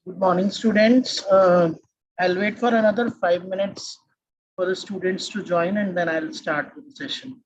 Good morning, students. I'll wait for another 5 minutes for the students to join, and then I'll start with the session.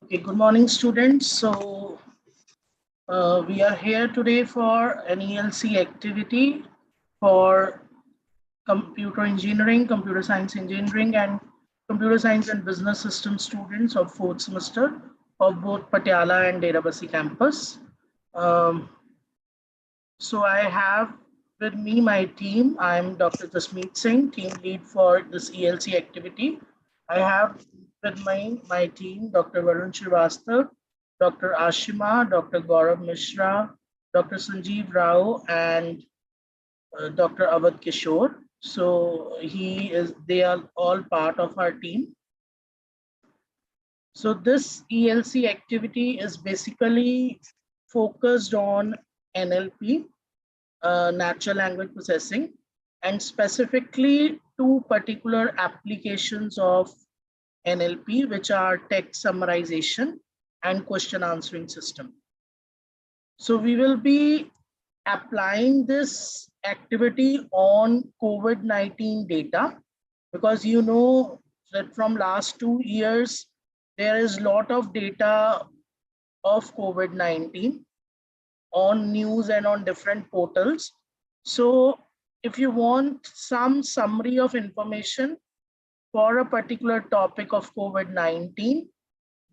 Okay, good morning, students. So we are here today for an ELC activity for computer engineering, computer science engineering, and computer science and business system students of fourth semester of both Patiala and Derabasi campus. Um, so I have with me my team. I'm Dr. Jasmeet Singh, team lead for this ELC activity. I have with my team Dr. Varun Srivastav, Dr. Ashima, Dr. Gaurav Mishra, Dr. Sanjeev Rao, and Dr. Avad Kishore. So they are all part of our team. So this ELC activity is basically focused on NLP, natural language processing, and specifically two particular applications of NLP, which are text summarization and question answering system. So we will be applying this activity on COVID-19 data, because you know that from last 2 years, there is a lot of data of COVID-19 on news and on different portals. So if you want some summary of information for a particular topic of COVID-19,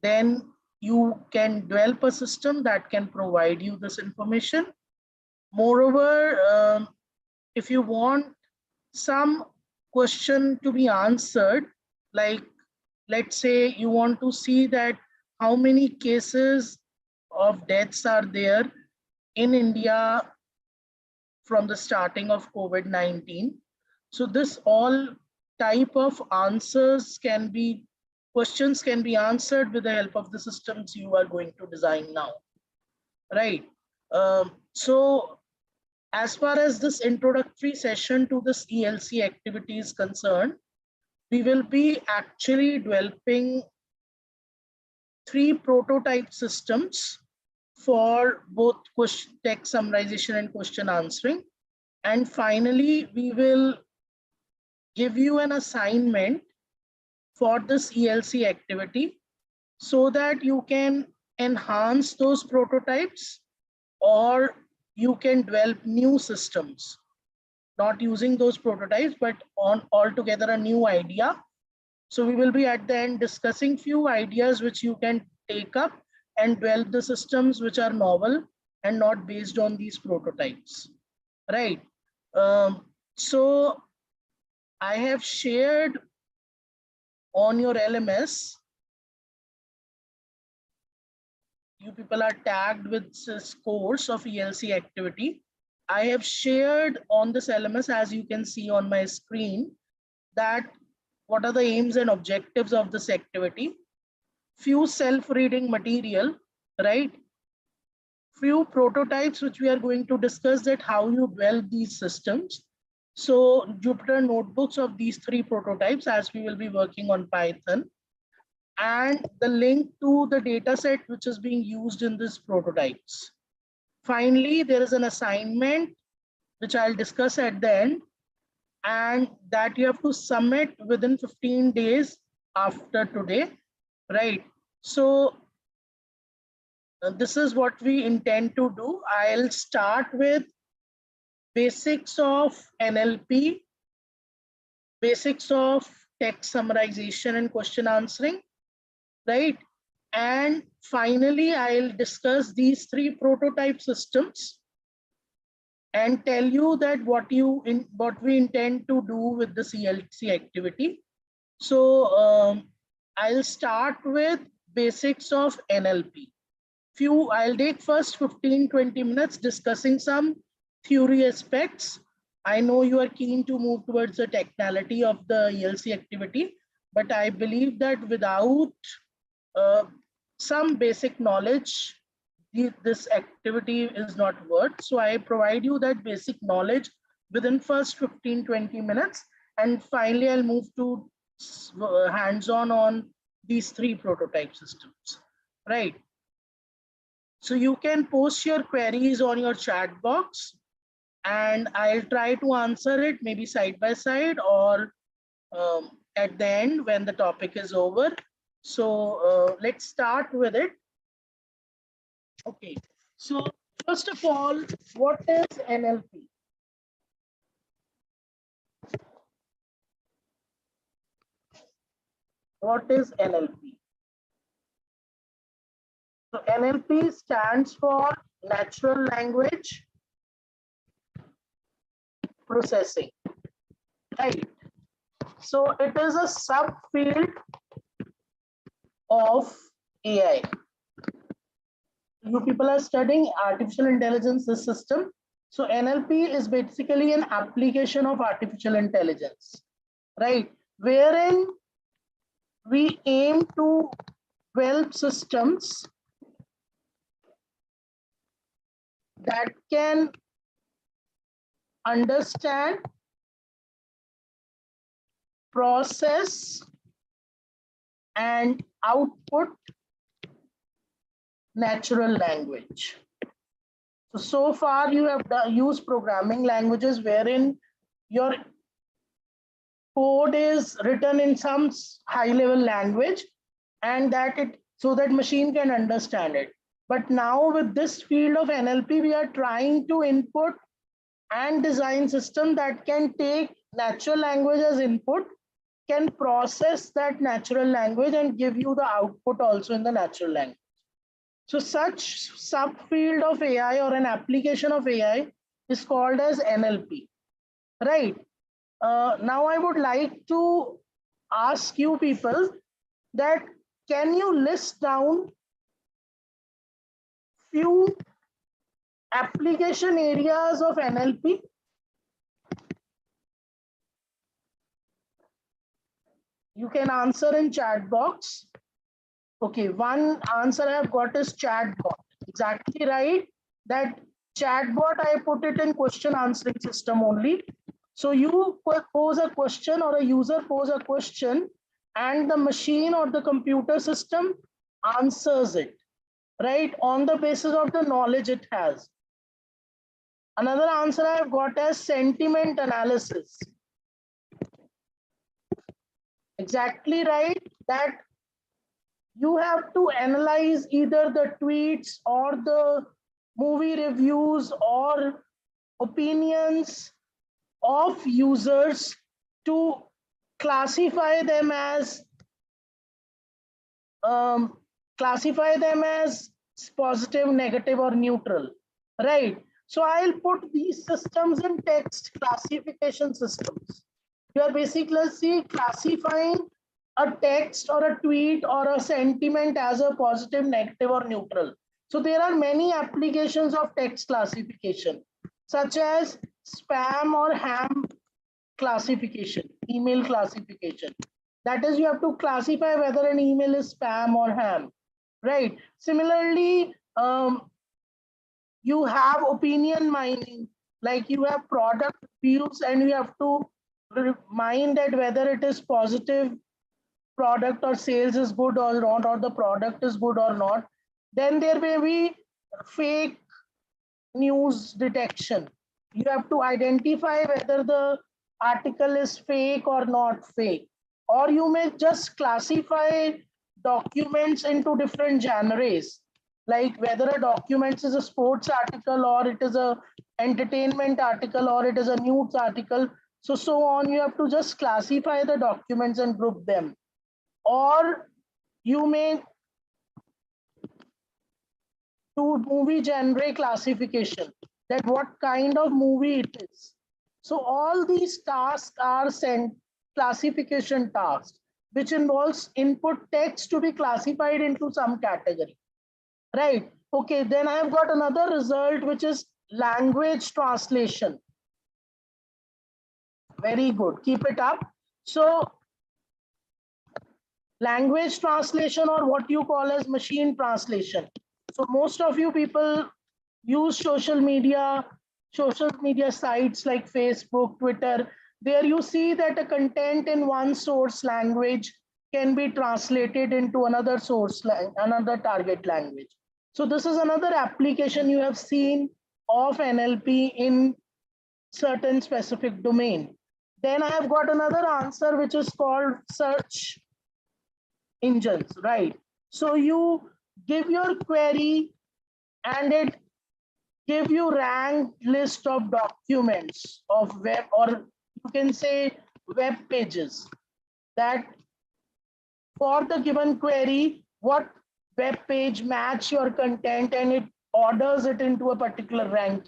then you can develop a system that can provide you this information. Moreover, if you want some question to be answered, like let's say you want to see that how many cases of deaths are there in India from the starting of COVID-19. So this all type of questions can be answered with the help of the systems you are going to design now, right? So as far as this introductory session to this ELC activity is concerned, we will be actually developing 3 prototype systems for both text summarization and question answering. And finally, we will give you an assignment for this ELC activity so that you can enhance those prototypes, or you can develop new systems, not using those prototypes, but on altogether a new idea. So we will be at the end discussing few ideas which you can take up and develop the systems which are novel and not based on these prototypes, right? So I have shared on your LMS. You people are tagged with this course of ELC activity. I have shared on this LMS, as you can see on my screen, that what are the aims and objectives of this activity. Few self-reading material, right? Few prototypes which we are going to discuss, that how you develop these systems. So Jupyter notebooks of these 3 prototypes, as we will be working on Python, and the link to the data set which is being used in these prototypes. Finally, there is an assignment which I'll discuss at the end, and that you have to submit within 15 days after today, right? So this is what we intend to do. I'll start with basics of NLP, basics of text summarization and question answering, right? And finally, I'll discuss these 3 prototype systems and tell you that what we intend to do with the ELC activity. So I'll start with basics of NLP. I'll take first 15-20 minutes discussing some theory aspects. I know you are keen to move towards the technicality of the ELC activity, but I believe that without some basic knowledge, this activity is not worth. So I provide you that basic knowledge within first 15-20 minutes, and finally I'll move to hands-on on these 3 prototype systems, right? So you can post your queries on your chat box, and I'll try to answer it maybe side by side, or at the end when the topic is over. So let's start with it. Okay, so first of all, what is NLP? What is NLP? So NLP stands for natural language processing, right? So it is a subfield of AI. You people are studying artificial intelligence system. So NLP is basically an application of artificial intelligence, right? Wherein we aim to develop systems that can understand process and output natural language. So far you have used programming languages wherein your code is written in some high level language and so that machine can understand it. But now with this field of NLP, we are trying to input and design system that can take natural language as input, can process that natural language and give you the output also in the natural language. So such subfield of AI or an application of AI is called as NLP, right? Now I would like to ask you people that can you list down few application areas of NLP? You can answer in chat box. Okay, one answer I have got is chatbot. Exactly right. That chatbot, I put it in question answering system only. So you pose a question or a user pose a question and the machine or the computer system answers it, right? On the basis of the knowledge it has. Another answer I have got as sentiment analysis. Exactly right. That you have to analyze either the tweets or the movie reviews or opinions of users to classify them as positive, negative, or neutral, right? So I'll put these systems in text classification systems. You are basically classifying a text or a tweet or a sentiment as a positive, negative, or neutral. So there are many applications of text classification, such as spam or ham classification, email classification. That is, you have to classify whether an email is spam or ham, right? Similarly, you have opinion mining, like you have product views and you have to mine that whether it is positive product or sales is good or not, or the product is good or not. Then there may be fake news detection. You have to identify whether the article is fake or not fake. Or you may just classify documents into different genres, like whether a document is a sports article or it is a entertainment article or it is a news article. So on, you have to just classify the documents and group them. Or you may do movie genre classification, that what kind of movie it is. So all these tasks are classification tasks, which involves input text to be classified into some category, right? Okay, then I have got another result, which is language translation. Very good, keep it up. So language translation, or what you call as machine translation. So most of you people use social media sites like Facebook, Twitter. There you see that a content in one source language can be translated into another another target language. So this is another application you have seen of NLP in certain specific domain. Then I have got another answer, which is called search engines, right? So you give your query and it give you ranked list of documents of web, or you can say web pages, that for the given query, what web page match your content, and it orders it into a particular rank.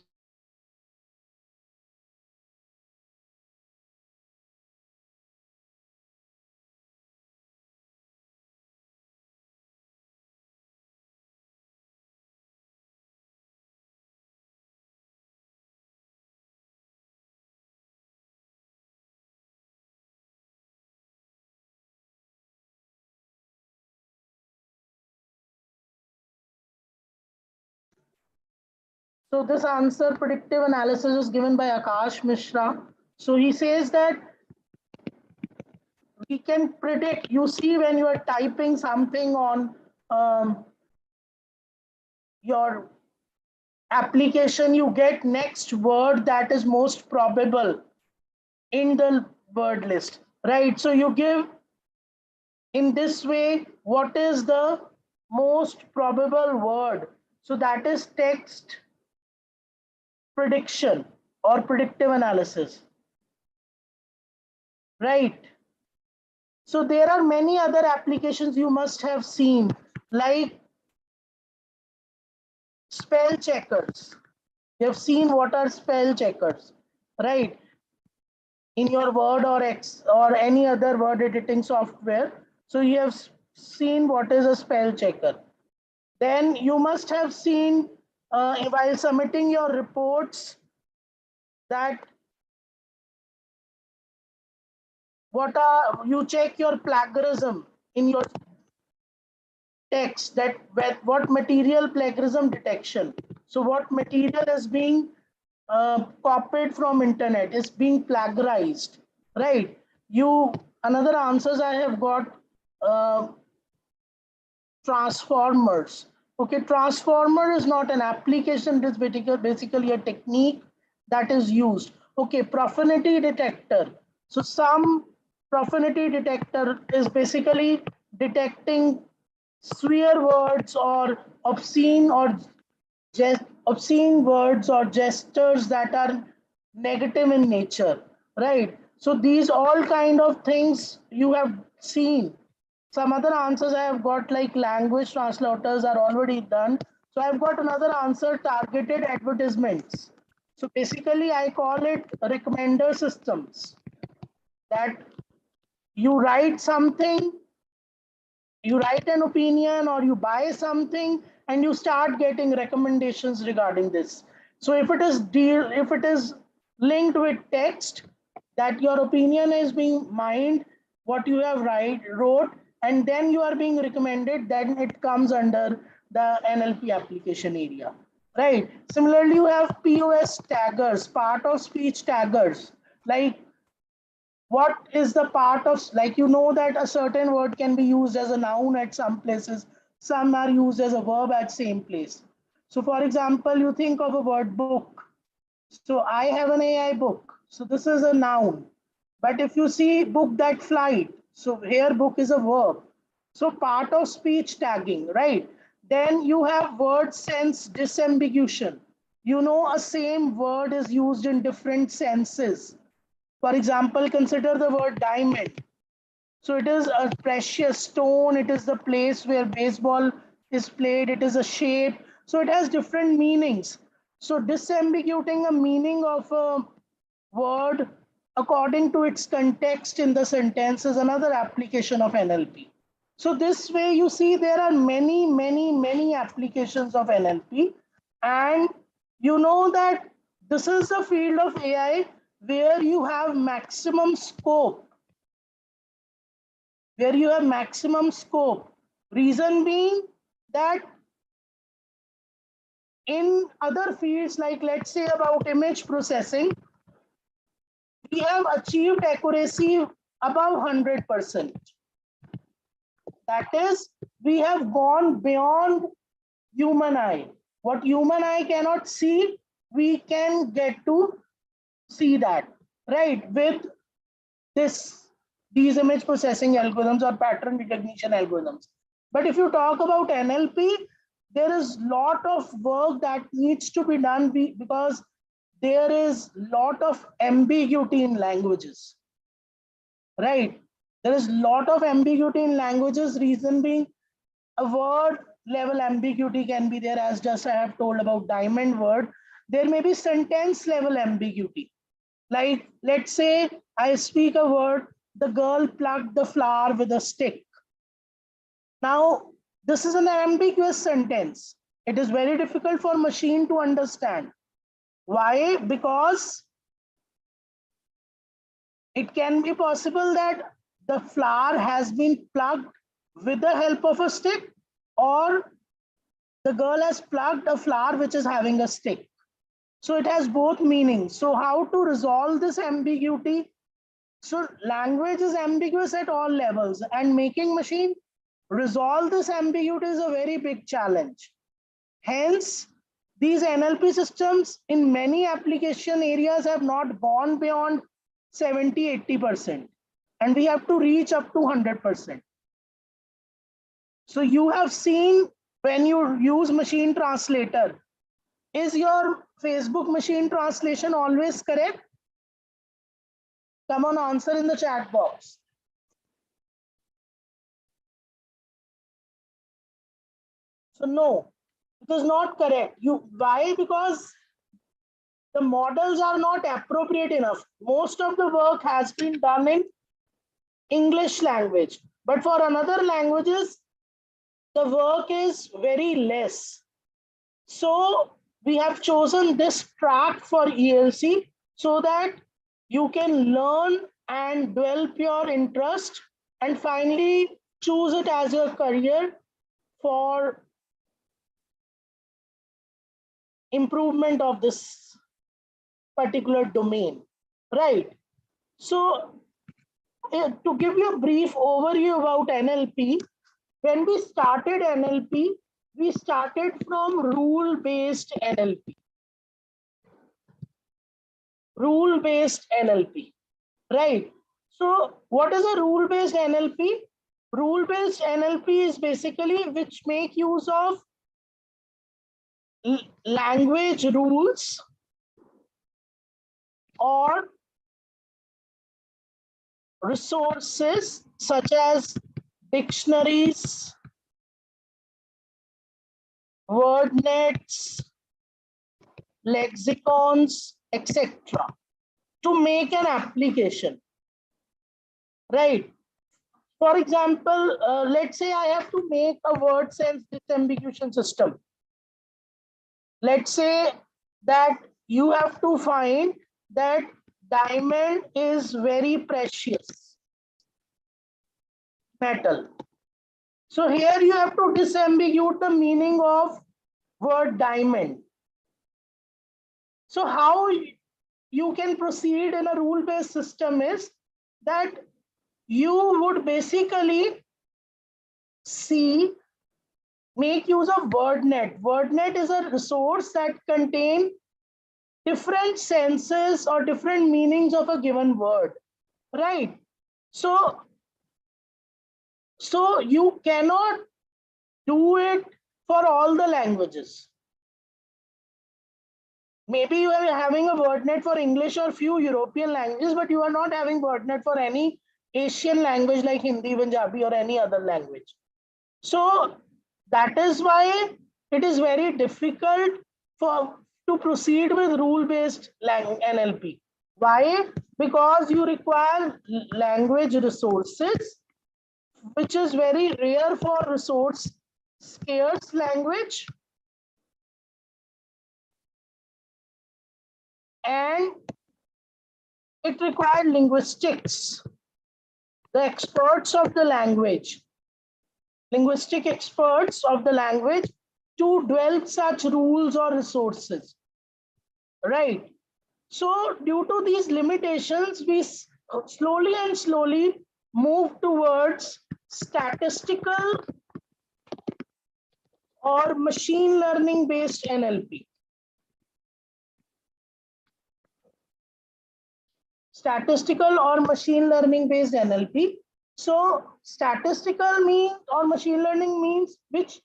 So this answer, predictive analysis, is given by Akash Mishra. So he says that he can predict. You see, when you are typing something on your application, you get next word that is most probable in the word list, right? So you give in this way what is the most probable word. So that is text prediction or predictive analysis, right? So there are many other applications you must have seen, like spell checkers. You have seen what are spell checkers, right? In your Word or X or any other word editing software. So you have seen what is a spell checker. Then you must have seen while submitting your reports that you check your plagiarism in your text, that what material plagiarism detection. So what material is being copied from internet is being plagiarized, right? Another answers I have got, uh, transformers. Okay, transformer is not an application, it is basically a technique that is used. Okay, profanity detector. So some profanity detector is basically detecting swear words or obscene words or gestures that are negative in nature, right? So these all kind of things you have seen. Some other answers I have got, like language translators are already done. So I've got another answer, targeted advertisements. So basically I call it recommender systems, that you write something, you write an opinion or you buy something and you start getting recommendations regarding this. So if it is linked with text, that your opinion is being mined, what you have wrote, and then you are being recommended, then it comes under the NLP application area, right? Similarly, you have POS taggers, part of speech taggers, like what is the part of, like, you know that a certain word can be used as a noun at some places, some are used as a verb at same place. So for example, you think of a word book. So I have an AI book, so this is a noun. But if you see book that flight, so here book is a verb. So part of speech tagging, right? Then you have word sense disambiguation. You know, a same word is used in different senses. For example, consider the word diamond. So it is a precious stone, it is the place where baseball is played, it is a shape. So it has different meanings. So disambiguating a meaning of a word according to its context in the sentence is another application of NLP. So this way you see there are many applications of NLP, and you know that this is the field of AI where you have maximum scope, where you have maximum scope. Reason being that in other fields, like let's say about image processing, we have achieved accuracy above 100%. That is, we have gone beyond human eye. What human eye cannot see, we can get to see that, right? With these image processing algorithms or pattern recognition algorithms. But if you talk about NLP, there is lot of work that needs to be done because there is lot of ambiguity in languages, right? There is lot of ambiguity in languages. Reason being, a word level ambiguity can be there, as just I have told about diamond word. There may be sentence level ambiguity. Like, let's say I speak a word, the girl plucked the flower with a stick. Now, this is an ambiguous sentence. It is very difficult for machine to understand. Why? Because it can be possible that the flower has been plucked with the help of a stick, or the girl has plucked a flower which is having a stick. So it has both meanings. So how to resolve this ambiguity? So language is ambiguous at all levels, and making machine resolve this ambiguity is a very big challenge. Hence, these NLP systems in many application areas have not gone beyond 70-80%, and we have to reach up to 100%. So you have seen when you use machine translator, is your Facebook machine translation always correct? Come on, answer in the chat box. So no, it is not correct. Why? Because the models are not appropriate enough. Most of the work has been done in English language, but for another languages, the work is very less. So we have chosen this track for ELC so that you can learn and develop your interest and finally choose it as your career for improvement of this particular domain, right? So to give you a brief overview about NLP, when we started NLP, we started from rule-based NLP. Rule-based NLP, right? So what is a rule-based NLP? Rule-based NLP is basically which make use of language rules or resources such as dictionaries, word nets, lexicons, etc. to make an application, right? For example, let's say I have to make a word sense disambiguation system. Let's say that you have to find that diamond is very precious metal. So here you have to disambiguate the meaning of word diamond. So how you can proceed in a rule-based system is that you would basically make use of WordNet. WordNet is a resource that contains different senses or different meanings of a given word, right? So you cannot do it for all the languages. Maybe you are having a WordNet for English or few European languages, but you are not having WordNet for any Asian language like Hindi, Punjabi, or any other language. So that is why it is very difficult to proceed with rule-based NLP. Why? Because you require language resources, which is very rare for resource scarce language. And it required linguistics, the experts of the language, linguistic experts of the language to develop such rules or resources, right? So due to these limitations, we slowly move towards statistical or machine learning based NLP. Statistical or machine learning based NLP. So statistical means or machine learning means which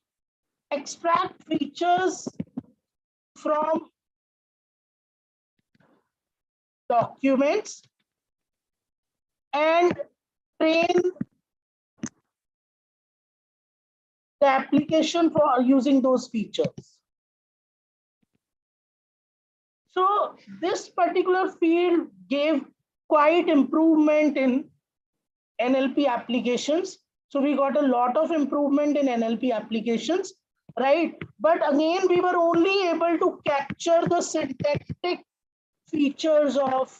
extract features from documents and train the application for using those features. So this particular field gave quite improvement in NLP applications. So we got a lot of improvement in NLP applications, right? But again, we were only able to capture the syntactic features of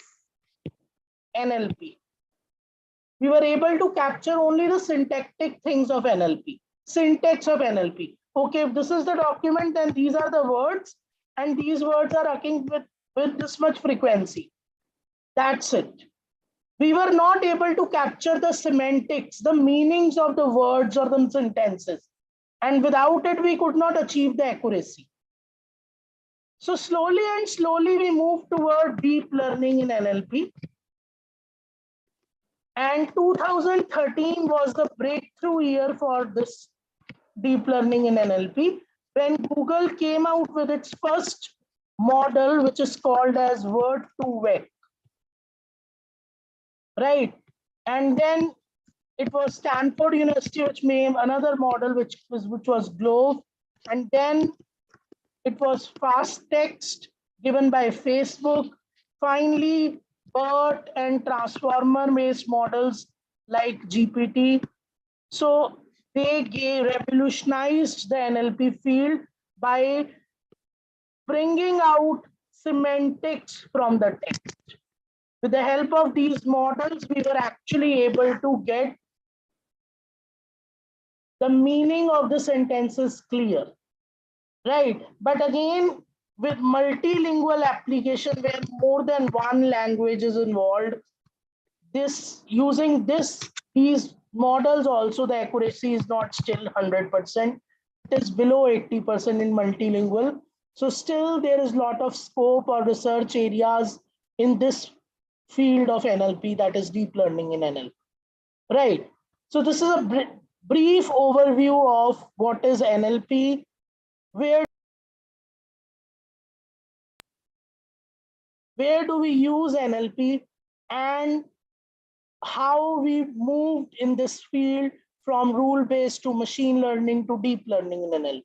NLP. We were able to capture only the syntactic things of NLP, syntax of NLP. Okay, if this is the document, then these are the words, and these words are occurring with this much frequency. That's it. we were not able to capture the semantics, the meanings of the words or the sentences. And without it, we could not achieve the accuracy. So slowly and slowly, we moved toward deep learning in NLP. And 2013 was the breakthrough year for this deep learning in NLP, when Google came out with its first model, which is called as word to vec, right? And then it was Stanford University which made another model, which was Glove, and then it was fast text given by Facebook. Finally, BERT and transformer based models like GPT. So they revolutionized the NLP field by bringing out semantics from the text. With the help of these models, we were actually able to get the meaning of the sentences clear, right? But again, with multilingual application where more than one language is involved, these models also, the accuracy is not still 100%. It is below 80% in multilingual. So still there is a lot of scope or research areas in this field of NLP, that is deep learning in NLP, right? So this is a brief overview of what is NLP, where do we use NLP, and how we moved in this field from rule-based to machine learning to deep learning in NLP.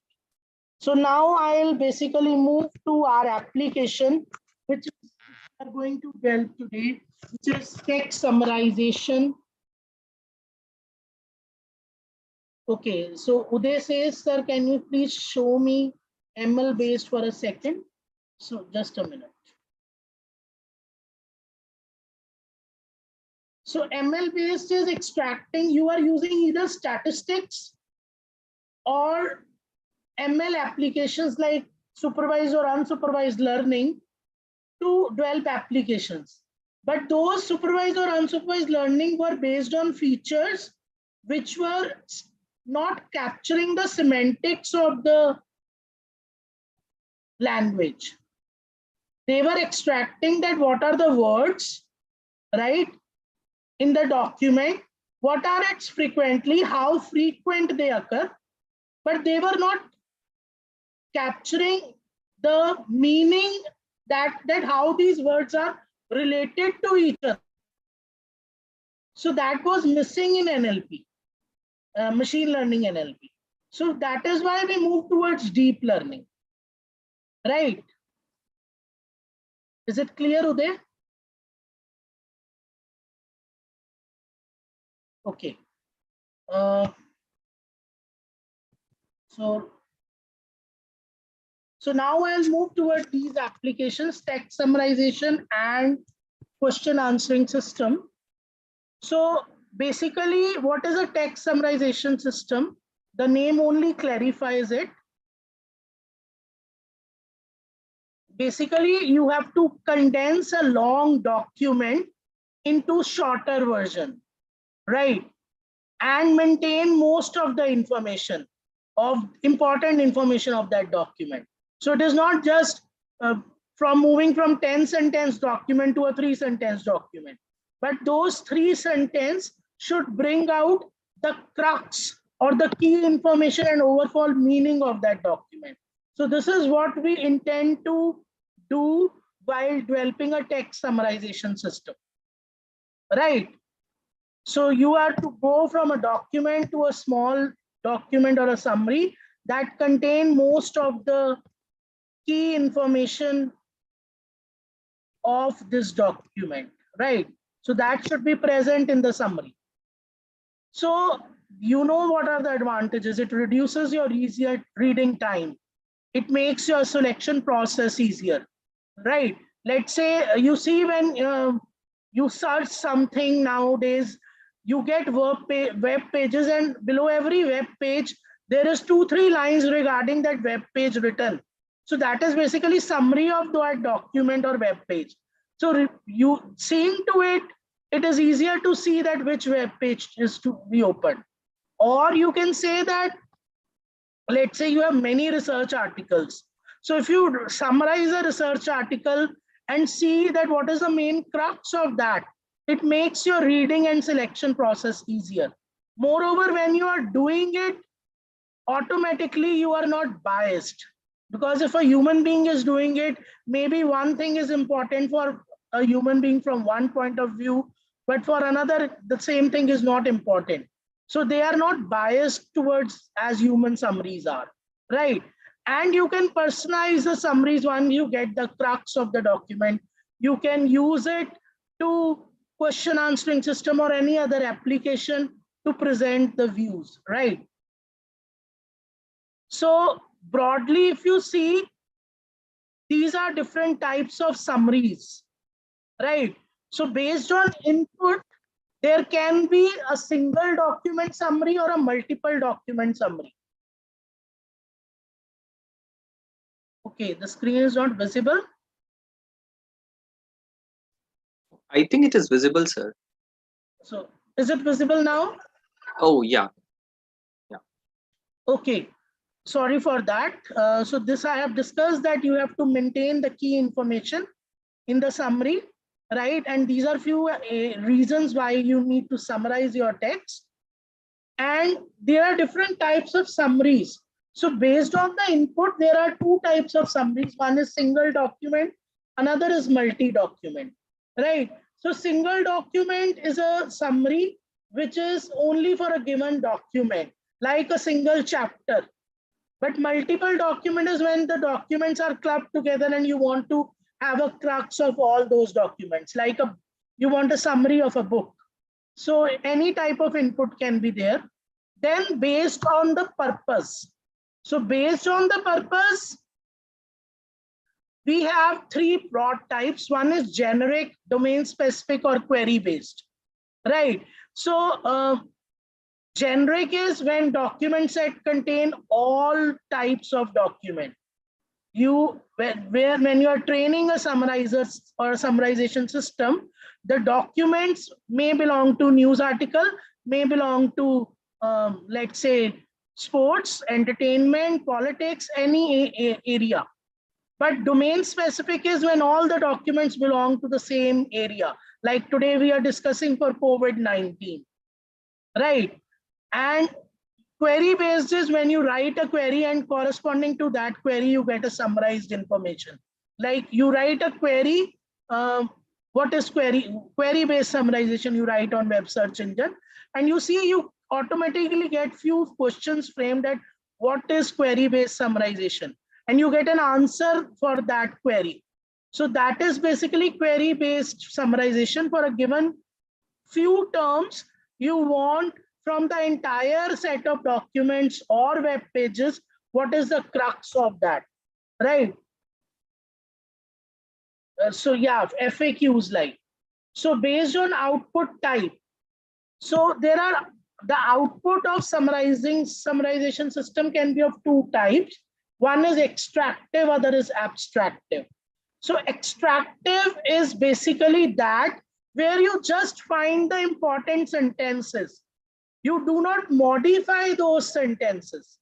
So now I'll basically move to our application, which we are going to build today, which is text summarization. Okay, so Uday says, sir, can you please show me ML based for a second? So just a minute. So ML based is extracting, you are using either statistics or ML applications like supervised or unsupervised learning to develop applications. But those supervised or unsupervised learning were based on features which were not capturing the semantics of the language. They were extracting that what are the words, right, in the document, what are its frequently, how frequent they occur, but they were not capturing the meaning that how these words are related to each other. So that was missing in NLP, machine learning NLP. So that is why we move towards deep learning, right? Is it clear, Uday? Okay. So now I'll move toward these applications, text summarization and question answering system. So basically, what is a text summarization system? The name only clarifies it. Basically, you have to condense a long document into shorter version, right? And maintain most of the information of important information of that document. So it is not just from moving from 10 sentence document to a 3 sentence document, but those 3 sentences should bring out the crux or the key information and overall meaning of that document. So this is what we intend to do while developing a text summarization system, right? So you are to go from a document to a small document or a summary that contain most of the key information of this document, right? So that should be present in the summary. So you know what are the advantages? It reduces your easier reading time. It makes your selection process easier, right? Let's say you see when you search something nowadays, you get web pages, and below every web page, there is 2-3 lines regarding that web page written. So that is basically summary of that document or web page. So you seeing to it, it is easier to see that which web page is to be opened. Or you can say that, let's say you have many research articles. So if you summarize a research article and see that what is the main crux of that, it makes your reading and selection process easier. Moreover, when you are doing it, automatically you are not biased, because if a human being is doing it, maybe one thing is important for a human being from one point of view, but for another the same thing is not important. So they are not biased towards as human summaries are, right? And you can personalize the summaries. When you get the crux of the document, you can use it to question answering system or any other application to present the views, right? So broadly, if you see, these are different types of summaries, right? So based on input, there can be a single document summary or a multiple document summary. Okay, the screen is not visible. I think it is visible, sir. So is it visible now? Oh, yeah. Okay, sorry for that. So this I have discussed that you have to maintain the key information in the summary, right? And these are few reasons why you need to summarize your text. And there are different types of summaries. So based on the input, there are two types of summaries. One is single document, another is multi-document, right? So single document is a summary which is only for a given document, like a single chapter. But multiple document is when the documents are clubbed together and you want to have a crux of all those documents, like you want a summary of a book. So any type of input can be there. Then based on the purpose. So based on the purpose, we have three broad types. One is generic, domain specific, or query based, right? So generic is when document set contain all types of document. When you are training a summarizer or a summarization system, the documents may belong to news article, may belong to let's say sports, entertainment, politics, any area. But domain specific is when all the documents belong to the same area. Like today we are discussing for COVID-19, right? And query based is when you write a query and corresponding to that query, you get a summarized information. Like you write a query, what is query? Query based summarization you write on web search engine, and you see you automatically get few questions framed at what is query based summarization, and you get an answer for that query. So that is basically query based summarization. For a given few terms, you want from the entire set of documents or web pages, what is the crux of that, right? So yeah, FAQs like. So based on output type, so there are the output of summarization system can be of two types. One is extractive, other is abstractive. So extractive is basically that where you just find the important sentences. You do not modify those sentences.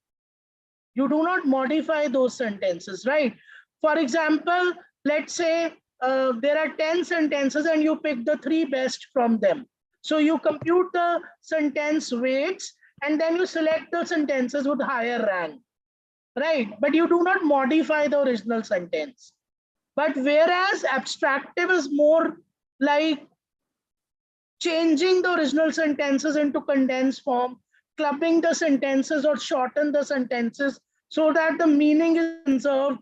You do not modify those sentences, right? For example, let's say there are 10 sentences and you pick the 3 best from them. So you compute the sentence weights and then you select the sentences with higher rank, right? But you do not modify the original sentence. But whereas abstractive is more like changing the original sentences into condensed form, clubbing the sentences or shorten the sentences so that the meaning is conserved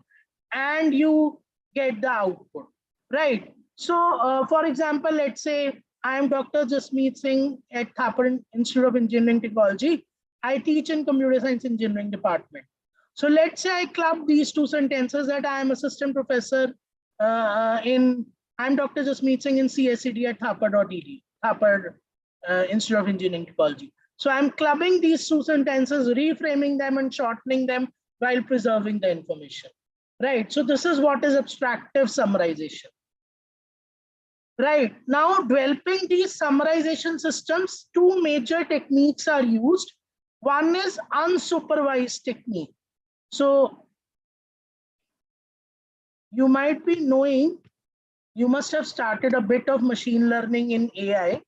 and you get the output, right? So for example, let's say I am Dr. Jasmeet Singh at Thapar Institute of Engineering Technology. I teach in computer science engineering department. So let's say I club these two sentences that I am assistant professor I'm Dr. Jasmeet Singh in CSCD at Thapar.edu. Thapar Institute of Engineering Technology. So I'm clubbing these two sentences, reframing them and shortening them while preserving the information, right? So this is what is abstractive summarization. Right. Now, developing these summarization systems, two major techniques are used. One is unsupervised technique. So you might be knowing, you must have started a bit of machine learning in AI.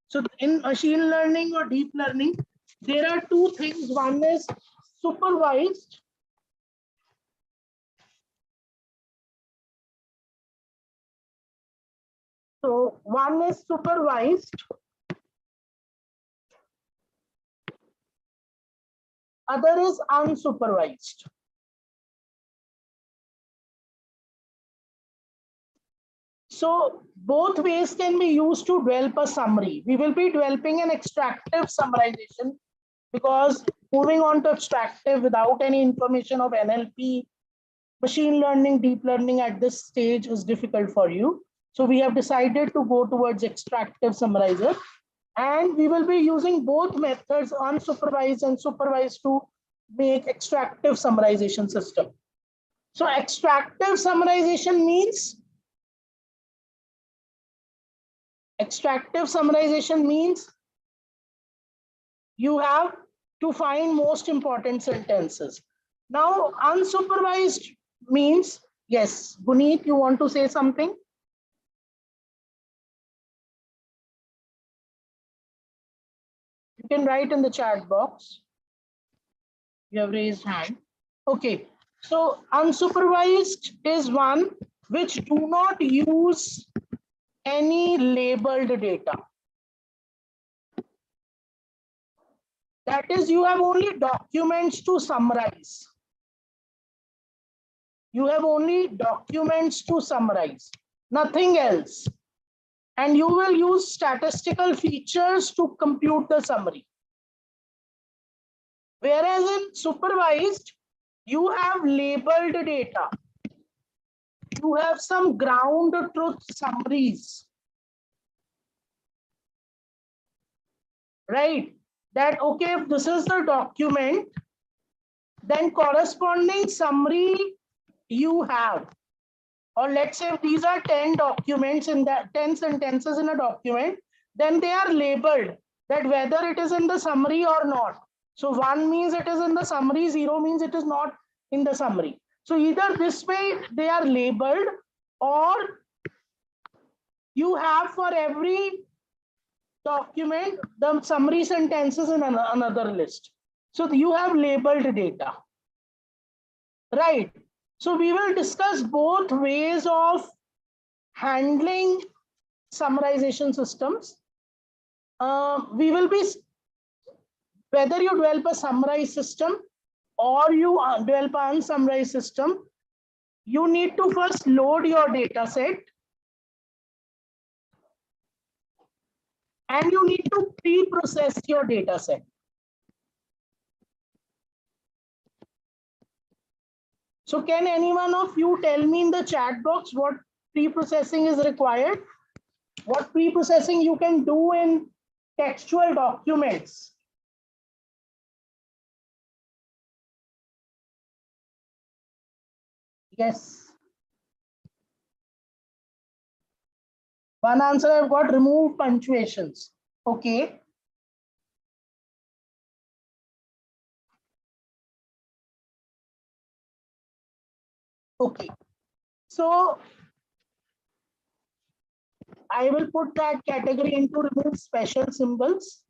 So in machine learning or deep learning, there are two things. One is supervised. So one is supervised, other is unsupervised. So both ways can be used to develop a summary. We will be developing an extractive summarization because moving on to extractive without any information of NLP, machine learning, deep learning at this stage is difficult for you. So we have decided to go towards extractive summarizer, and we will be using both methods, unsupervised and supervised, to make extractive summarization system. So extractive summarization means you have to find most important sentences. Now, unsupervised means, yes, Guneet, you want to say something? You can write in the chat box. You have raised hand. Okay, so unsupervised is one which do not use any labeled data. That is, you have only documents to summarize. You have only documents to summarize, nothing else. And you will use statistical features to compute the summary. Whereas in supervised, you have labeled data. You have some ground truth summaries, right? That, okay, if this is the document, then corresponding summary you have. Or let's say if these are 10 documents in that 10 sentences in a document, then they are labeled that whether it is in the summary or not. So 1 means it is in the summary, 0 means it is not in the summary. So either this way they are labeled, or you have for every document the summary sentences in another list. So you have labeled data, right? So we will discuss both ways of handling summarization systems. We will be, whether you develop a summarized system or you develop an unsummarized system, you need to first load your data set, and you need to pre-process your data set. So can any one of you tell me in the chat box what pre-processing is required? What pre-processing you can do in textual documents? Yes. One answer I've got: remove punctuations. Okay. Okay. So I will put that category into remove special symbols.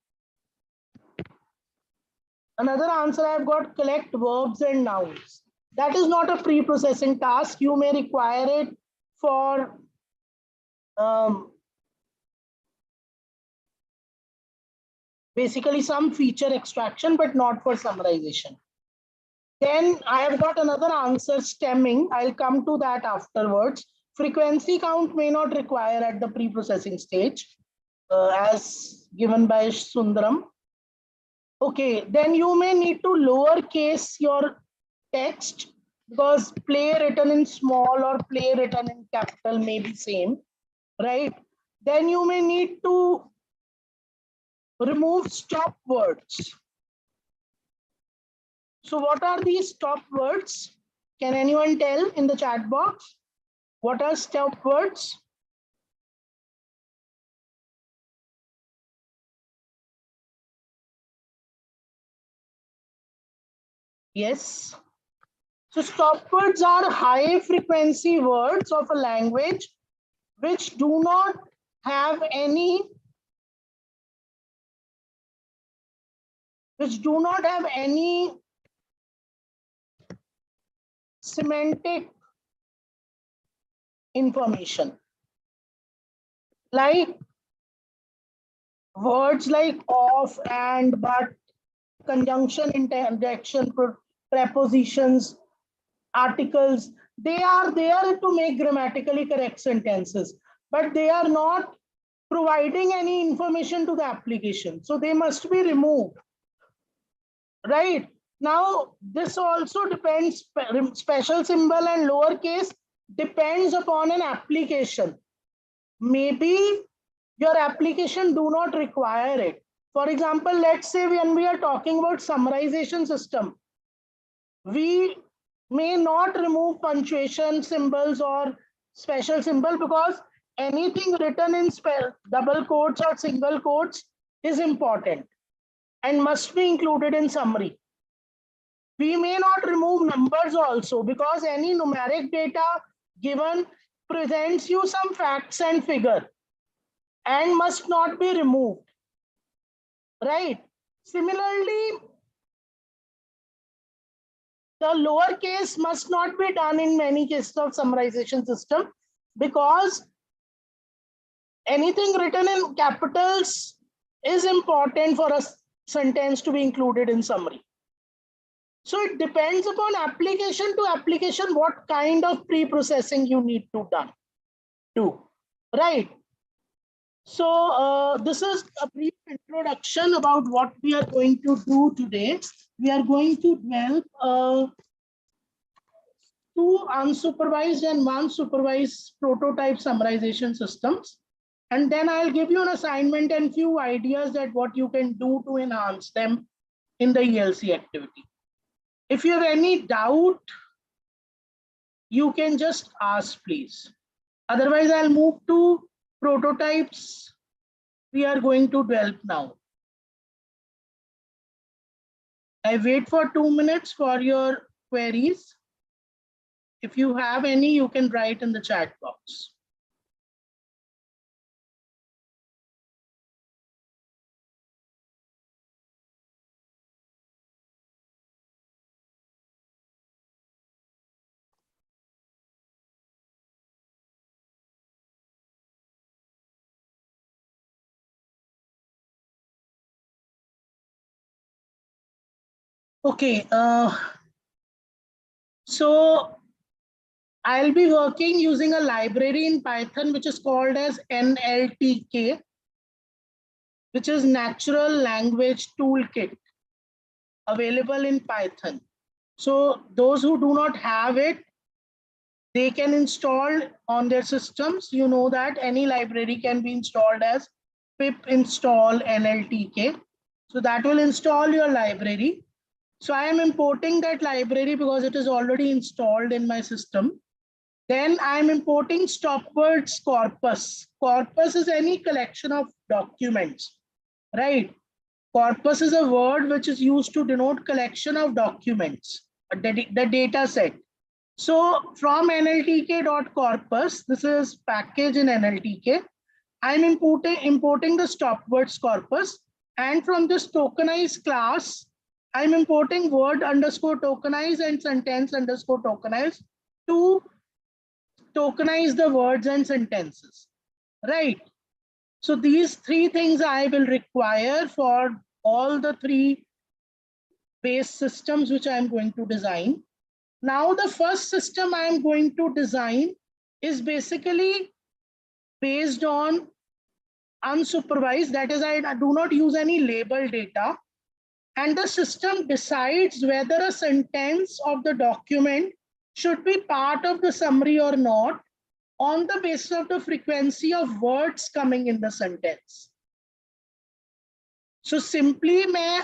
Another answer I've got: collect verbs and nouns. That is not a pre-processing task. You may require it for basically some feature extraction, but not for summarization. Then I have got another answer: stemming. I'll come to that afterwards. Frequency count may not require at the pre-processing stage, as given by Sundaram. Okay, then you may need to lowercase your text, because play written in small or play written in capital may be same, right? Then you may need to remove stop words. So what are these stop words? Can anyone tell in the chat box? What are stop words? Yes. So stop words are high frequency words of a language which do not have any semantic information. Like words like of, and, but, conjunction, interjection, prepositions, articles, they are there to make grammatically correct sentences, but they are not providing any information to the application. So they must be removed. Right. Now, this also depends, special symbol and lowercase depends upon an application. Maybe your application do not require it. For example, let's say when we are talking about summarization system, we may not remove punctuation symbols or special symbol because anything written in double quotes or single quotes is important and must be included in summary. We may not remove numbers also because any numeric data given presents you some facts and figure and must not be removed. Right. Similarly, the lowercase must not be done in many cases of summarization system because anything written in capitals is important for a sentence to be included in summary. So it depends upon application to application what kind of pre-processing you need to do. Right. So this is a brief introduction about what we are going to do today. We are going to develop two unsupervised and one supervised prototype summarization systems. And then I'll give you an assignment and few ideas that what you can do to enhance them in the ELC activity. If you have any doubt, you can just ask, please. Otherwise, I'll move to prototypes we are going to develop now. I wait for 2 minutes for your queries. If you have any, you can write in the chat box. Okay, so I'll be working using a library in Python which is called as NLTK, which is Natural Language Toolkit, available in Python. So those who do not have it, they can install on their systems. You know that any library can be installed as pip install NLTK. So that will install your library. So I am importing that library because it is already installed in my system. Then I am importing stopwords corpus. Corpus is any collection of documents, right? Corpus is a word which is used to denote collection of documents, the data set. So from nltk.corpus, this is package in NLTK. I'm importing the stopwords corpus, and from this tokenized class, I'm importing word underscore tokenize and sentence underscore tokenize to tokenize the words and sentences, right? So these three things I will require for all the three base systems which I am going to design. Now the first system I am going to design is basically based on unsupervised, that is I do not use any label data, and the system decides whether a sentence of the document should be part of the summary or not on the basis of the frequency of words coming in the sentence. So simply मैं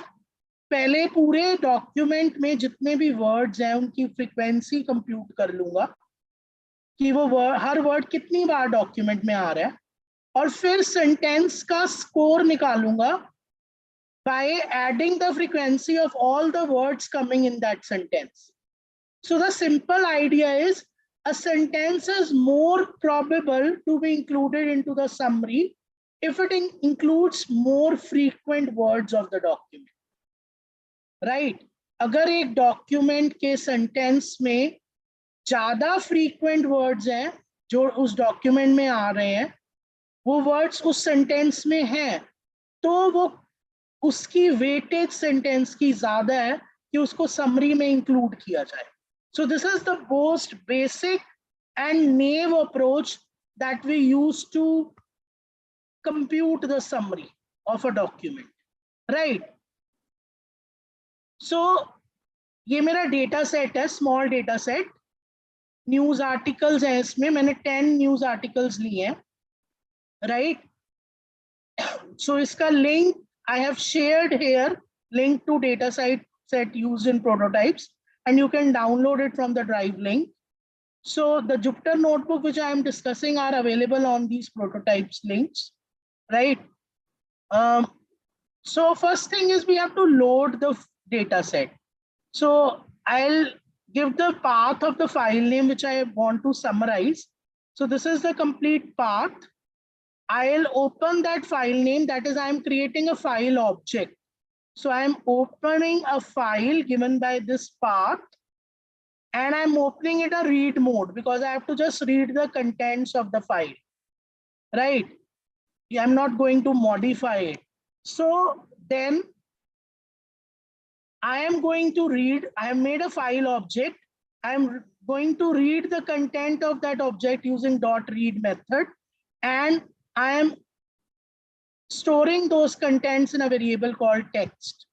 पहले पूरे document में जितने भी words हैं उनकी frequency compute कर लूंगा कि वो हर वर्ड कितनी बार डॉक्यूमेंट में आ रहा है, और फिर सेंटेंस का स्कोर निकालूंगा by adding the frequency of all the words coming in that sentence. So the simple idea is a sentence is more probable to be included into the summary if it includes more frequent words of the document, right? अगर एक document के sentence में ज़्यादा frequent words हैं जो उस document में आ रहे हैं, वो words उस sentence में हैं, तो वो उसकी weightage sentence की ज़्यादा है कि उसको summary में include किया जाए. So this is the most basic and naive approach that we use to compute the summary of a document, right? So ये मेरा data set है, small data set. News articles हैं इसमें, मैंने 10 news articles लिए हैं, right? So इसका link I have shared here, link to data set used in prototypes, and you can download it from the drive link. So the Jupyter notebook which I am discussing are available on these prototypes links, right? So first thing is we have to load the data set. So I'll give the path of the file name which I want to summarize. So this is the complete path. I'll open that file name, that is I'm creating a file object. So I'm opening a file given by this path, and I'm opening it a read mode because I have to just read the contents of the file, right? I'm not going to modify it. So then I am going to read, I have made a file object. I'm going to read the content of that object using .read method, and I am storing those contents in a variable called text.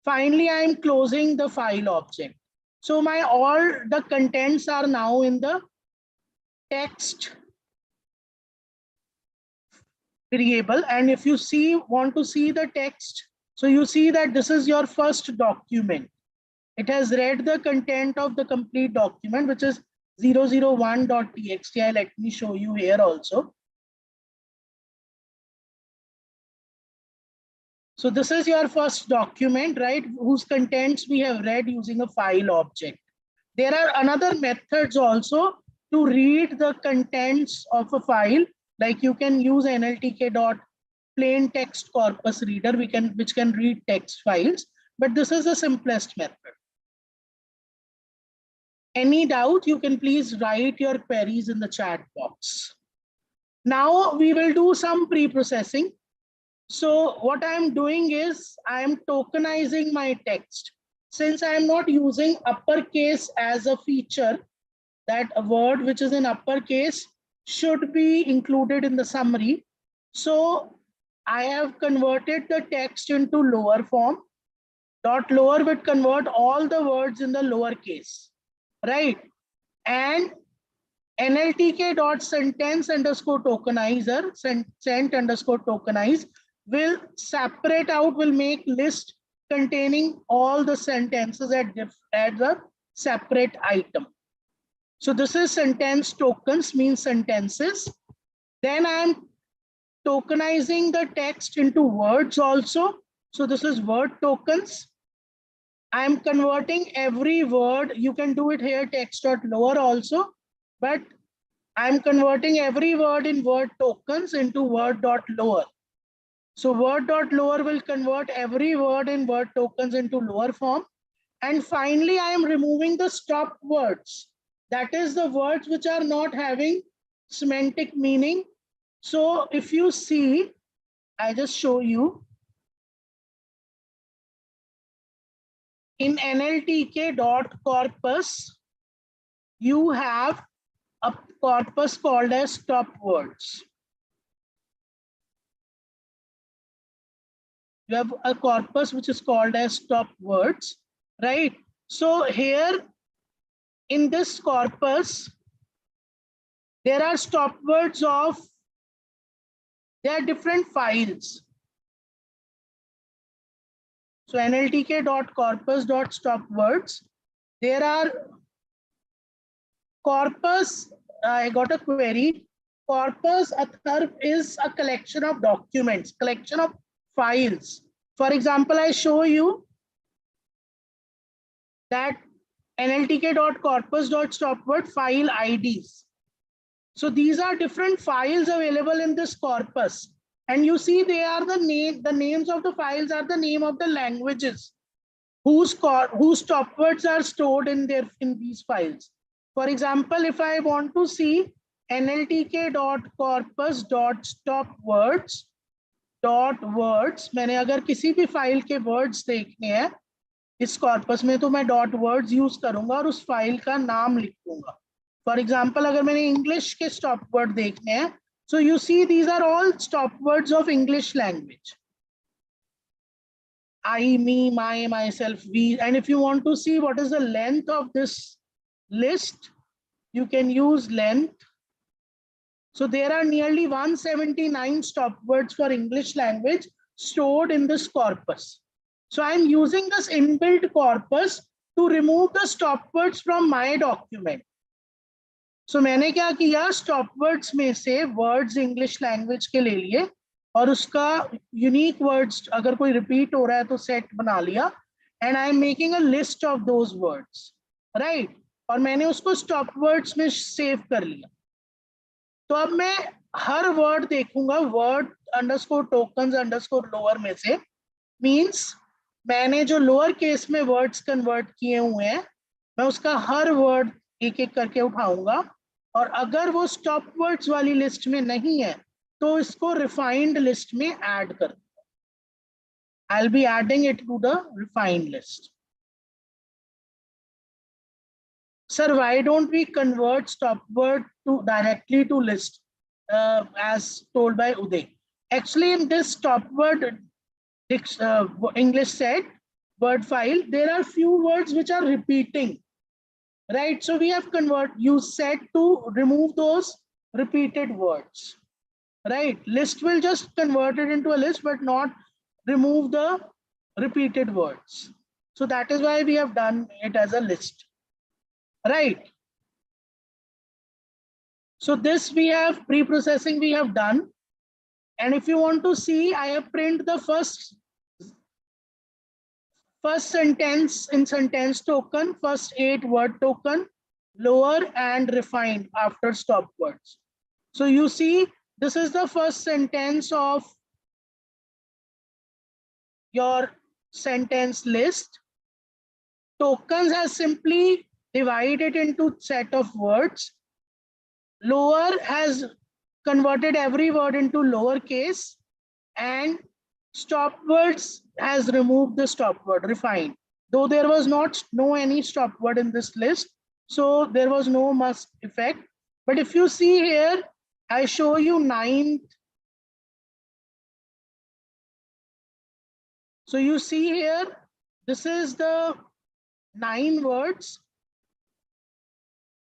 Finally, I am closing the file object. So my all the contents are now in the text variable, and if you want to see the text, so you see that this is your first document. It has read the content of the complete document, which is 001.txt. Let me show you here also. So this is your first document, right, whose contents we have read using a file object. There are another methods also to read the contents of a file, like you can use NLTK plain text corpus reader, which can read text files, but this is the simplest method. Any doubt, you can please write your queries in the chat box. Now we will do some pre-processing. So what I am doing is I am tokenizing my text. Since I am not using uppercase as a feature, that a word which is in uppercase should be included in the summary. So I have converted the text into lower form. .lower would convert all the words in the lower case, right? And NLTK.sentence underscore tokenizer, sent underscore tokenize, will separate out, will make list containing all the sentences at the separate item. So this is sentence tokens, means sentences. Then I am tokenizing the text into words also. So this is word tokens. I am converting every word. You can do it here text.lower also, but I'm converting every word in word tokens into word.lower. So word.lower will convert every word in word tokens into lower form. And finally, I am removing the stop words. That is the words which are not having semantic meaning. So if you see, I just show you. In NLTK.corpus, you have a corpus called as stop words. You have a corpus which is called as stop words, right? So here in this corpus, there are stop words of, there are different files. So NLTK.corpus.stopwords, there are corpus, I got a query. Corpus Atharv is a collection of documents, collection of files. For example, I show you that nltk.corpus.stopword file IDs. So these are different files available in this corpus. And you see they are the names of the files are the name of the languages whose stopwords are stored in these files. For example, if I want to see nltk.corpus.stopwords, मैंने अगर किसी भी file के words देखने हैं इस corpus में तो मैं डॉट वर्ड्स यूज करूंगा और उस फाइल का नाम लिख दूंगा. फॉर एग्जाम्पल अगर मैंने इंग्लिश के स्टॉप वर्ड देखने हैं, so you see these are all stop words of English language. I, me, my, myself, we. And if you want to see what is the length of this list, you can use length. So there are nearly 179 stop words for English language stored in this corpus. So I'm using this inbuilt corpus to remove the stop words from my document. So मैंने क्या किया, stop words में से words English language के ले लिए और उसका यूनिक वर्ड्स अगर कोई रिपीट हो रहा है तो सेट बना लिया and I am making a list of those words, right. और मैंने उसको स्टॉप वर्ड्स में सेव कर लिया. तो अब मैं हर वर्ड देखूंगा word underscore tokens underscore lower में से, मींस मैंने जो लोअर केस में वर्ड्स कन्वर्ट किए हुए हैं मैं उसका हर वर्ड एक एक करके उठाऊंगा और अगर वो स्टॉप वर्ड्स वाली लिस्ट में नहीं है तो इसको रिफाइंड लिस्ट में ऐड कर दूंगा. I'll be adding it to the refined list. Sir, why don't we convert stop word to directly to list as told by Uday? Actually, in this stop word English set word file, there are few words which are repeating, right? So we have use set to remove those repeated words. Right, list will just convert it into a list but not remove the repeated words. So that is why we have done it as a list, right? So this we have pre-processing we have done, and if you want to see, I have printed the first sentence in sentence token, first 8 word token, lower and refined after stop words. So you see this is the first sentence of your sentence list. Tokens has simply divided into set of words. Lower has converted every word into lowercase, and stop words has removed the stop word, refined. Though there was no any stop word in this list, so there was no must effect. But if you see here, I show you 9th. So you see here, this is the 9 words,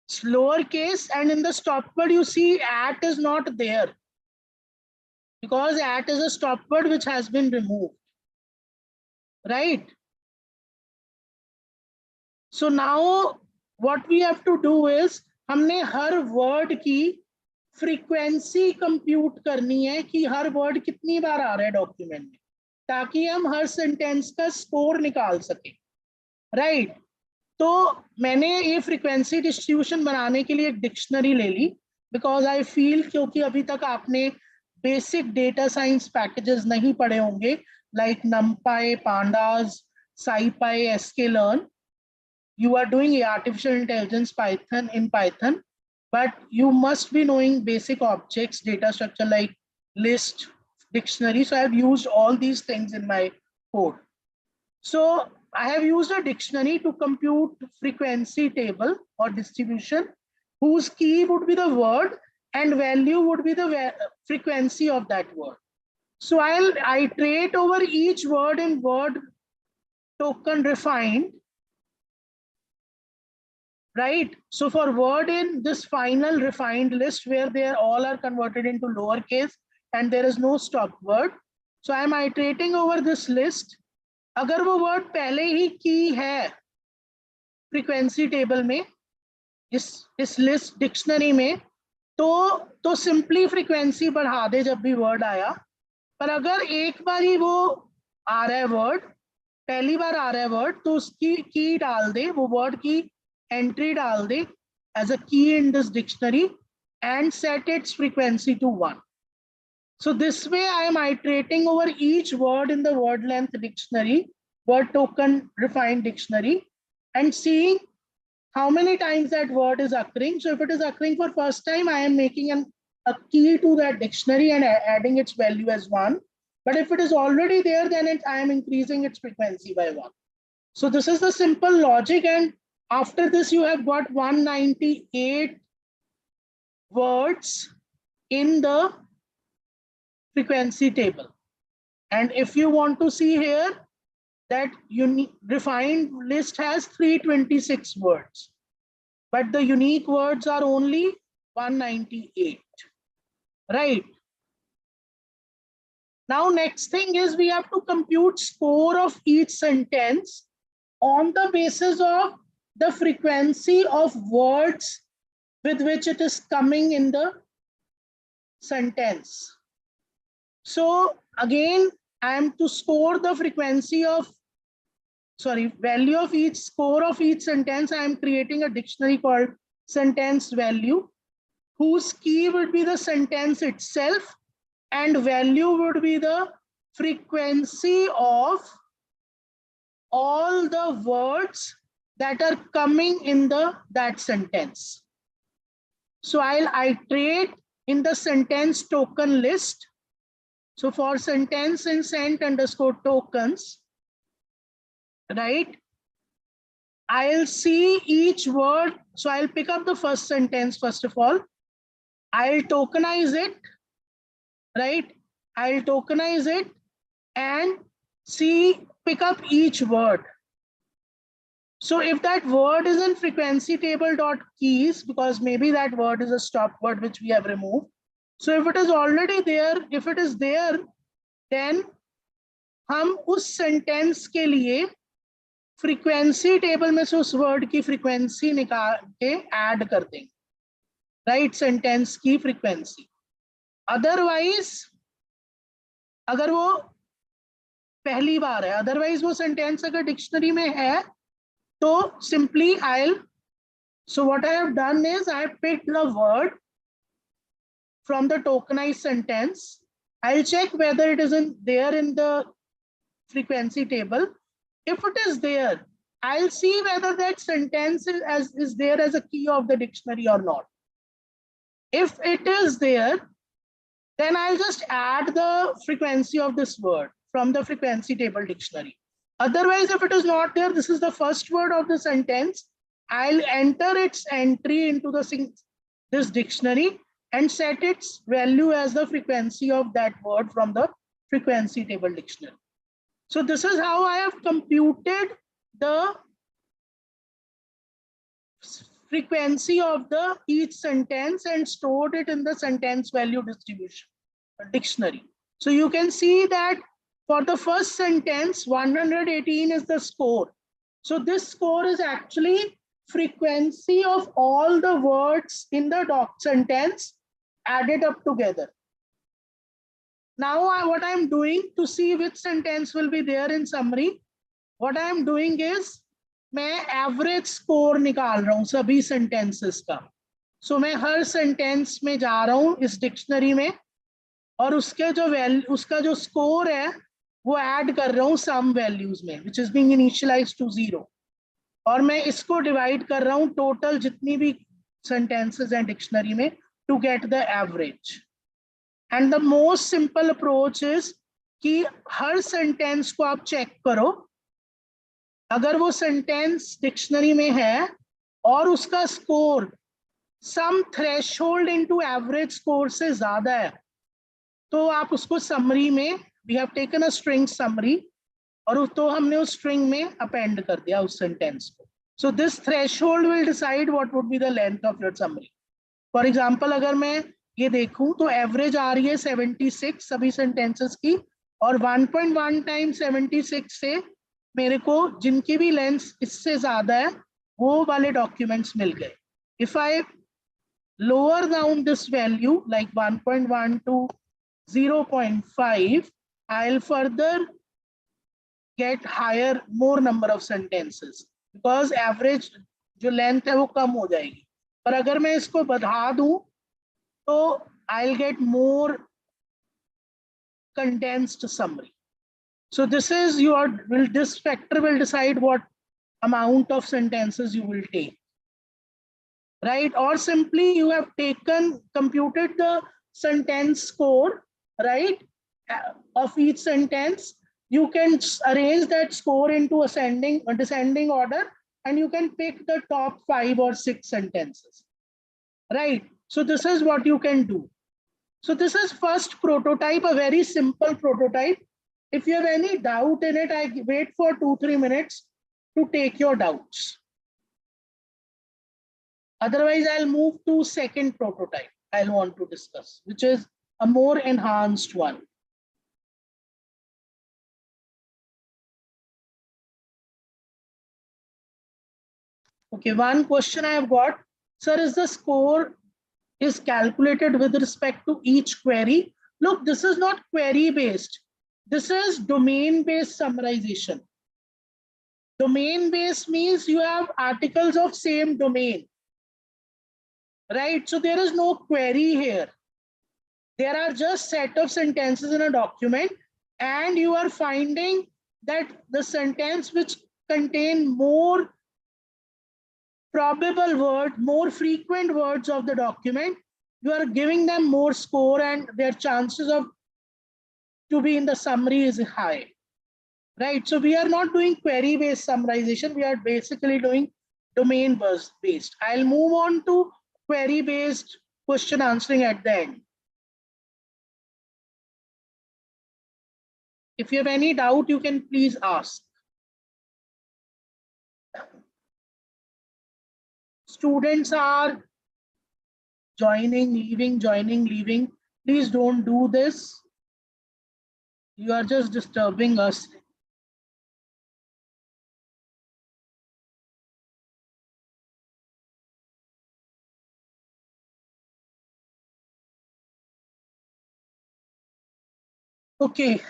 it's lowercase, and in the stop word you see at is not there because at is a stop word which has been removed, right? So now what we have to do is हमने हर word की frequency compute करनी है कि हर word कितनी बार आ रहा है document में, ताकि हम हर सेंटेंस का स्कोर निकाल सके, राइट. तो मैंने ये फ्रीक्वेंसी डिस्ट्रीब्यूशन बनाने के लिए एक डिक्शनरी ले ली बिकॉज आई फील, क्योंकि अभी तक आपने बेसिक डेटा साइंस पैकेजेस नहीं पढ़े होंगे like NumPy, pandas, SciPy, sklearn. You are doing artificial intelligence Python in Python, but you must be knowing basic objects, data structure like list, dictionary. So I have used all these things in my code. So I have used a dictionary to compute frequency table or distribution whose key would be the word and value would be the frequency of that word. So I'll iterate over each word in word token refined. Right. So for word in this final refined list where they all are converted into lowercase and there is no stop word. So I am iterating over this list. अगर वो word पहले ही की है frequency table में, इस list dictionary में, तो simply frequency बढ़ा दे जब भी word आया. पर अगर एक बार ही वो आ रहा है वर्ड, पहली बार आ रहा है वर्ड, तो उसकी की डाल दे, वो वर्ड की एंट्री डाल दे as a key in this dictionary and set its frequency to 1. So this way I am iterating over each word in the word length dictionary, word token refined dictionary, and seeing how many times that word is occurring. So if it is occurring for first time, I am making a key to that dictionary and adding its value as 1. But if it is already there, then I am increasing its frequency by 1. So this is the simple logic, and after this you have got 198 words in the frequency table. And if you want to see here that unique refined list has 326 words, but the unique words are only 198, right? Now next thing is we have to compute score of each sentence on the basis of the frequency of words with which it is coming in the sentence. So again, I am to score the frequency of, value of each score of each sentence. I am creating a dictionary called sentence value, whose key would be the sentence itself and value would be the frequency of all the words that are coming in that sentence. So I'll iterate in the sentence token list. So for sentence in sent underscore tokens, right, I'll see each word. So I'll pick up the first sentence first of all. I'll tokenize it, right? I'll tokenize it and pick up each word. So if that word is in frequency table dot keys, because maybe that word is a stop word which we have removed. So if it is already there, if it is there, then हम उस sentence के लिए frequency table में से उस word की frequency निकाल के add कर देंगे, right? Sentence की frequency. Otherwise, अगर वो पहली बार है, otherwise वो sentence अगर dictionary में है, तो simply so what I have done is I have picked the word from the tokenized sentence. I'll check whether it is there in the frequency table. If it is there, I'll see whether that sentence is there as a key of the dictionary or not. If it is there, then I'll just add the frequency of this word from the frequency table dictionary. Otherwise, if it is not there, this is the first word of the sentence, I'll enter its entry into this dictionary and set its value as the frequency of that word from the frequency table dictionary. So this is how I have computed the frequency of each sentence and stored it in the sentence value distribution dictionary. So you can see that for the first sentence, 118 is the score. So this score is actually frequency of all the words in the doc sentence added up together. Now what I'm doing to see which sentence will be there in summary, what I'm doing is मैं average score निकाल रहा हूँ सभी sentences का. सो मैं हर sentence में जा रहा हूँ इस डिक्शनरी में और उसका जो स्कोर है वो ऐड कर रहा हूँ सम वैल्यूज में which is being initialized to 0 और मैं इसको डिवाइड कर रहा हूँ टोटल जितनी भी सेंटेंसेस हैं डिक्शनरी में to get the average. And the most simple approach is कि हर सेंटेंस को आप चेक करो, अगर वो सेंटेंस डिक्शनरी में है और उसका score some threshold into average score से ज्यादा है तो आप उसको समरी में, we have taken a string summary और तो हमने उस स्ट्रिंग में अपेंड कर दिया उस सेंटेंस को. So this threshold will decide what would be the length of your summary. For example अगर मैं ये देखूं तो एवरेज आ रही है 76 सभी सेंटेंसेस की और 1.1 टाइम्स 76 से मेरे को जिनकी भी लेंथ इससे ज्यादा है वो वाले डॉक्यूमेंट्स मिल गए. If I lower down this value like 1.1 to 0.5, I'll further get higher, more number of sentences, because average जो length है वो कम हो जाएगी. पर अगर मैं इसको बढ़ा दूं तो I'll get more condensed summary. So this is this factor will decide what amount of sentences you will take, right? Or simply you have computed the sentence score, right, of each sentence. You can arrange that score into ascending or descending order, and you can pick the top 5 or 6 sentences, right? So this is what you can do. So this is first prototype, a very simple prototype. If you have any doubt in it, I wait for 2-3 minutes to take your doubts. Otherwise, I'll move to second prototype I'll want to discuss, which is a more enhanced one. Okay, one question I have got, sir, is the score is calculated with respect to each query? Look, this is not query based. This is domain based summarization. Domain based means you have articles of same domain, right? So there is no query here. There are just set of sentences in a document, and you are finding that the sentence which contain more probable word, more frequent words of the document, you are giving them more score, and their chances of to be in the summary is high, right? So we are not doing query based summarization. We are basically doing domain based. I'll move on to query based question answering at the end. If you have any doubt, you can please ask. Students are joining, leaving. Please don't do this. You are just disturbing us. Okay.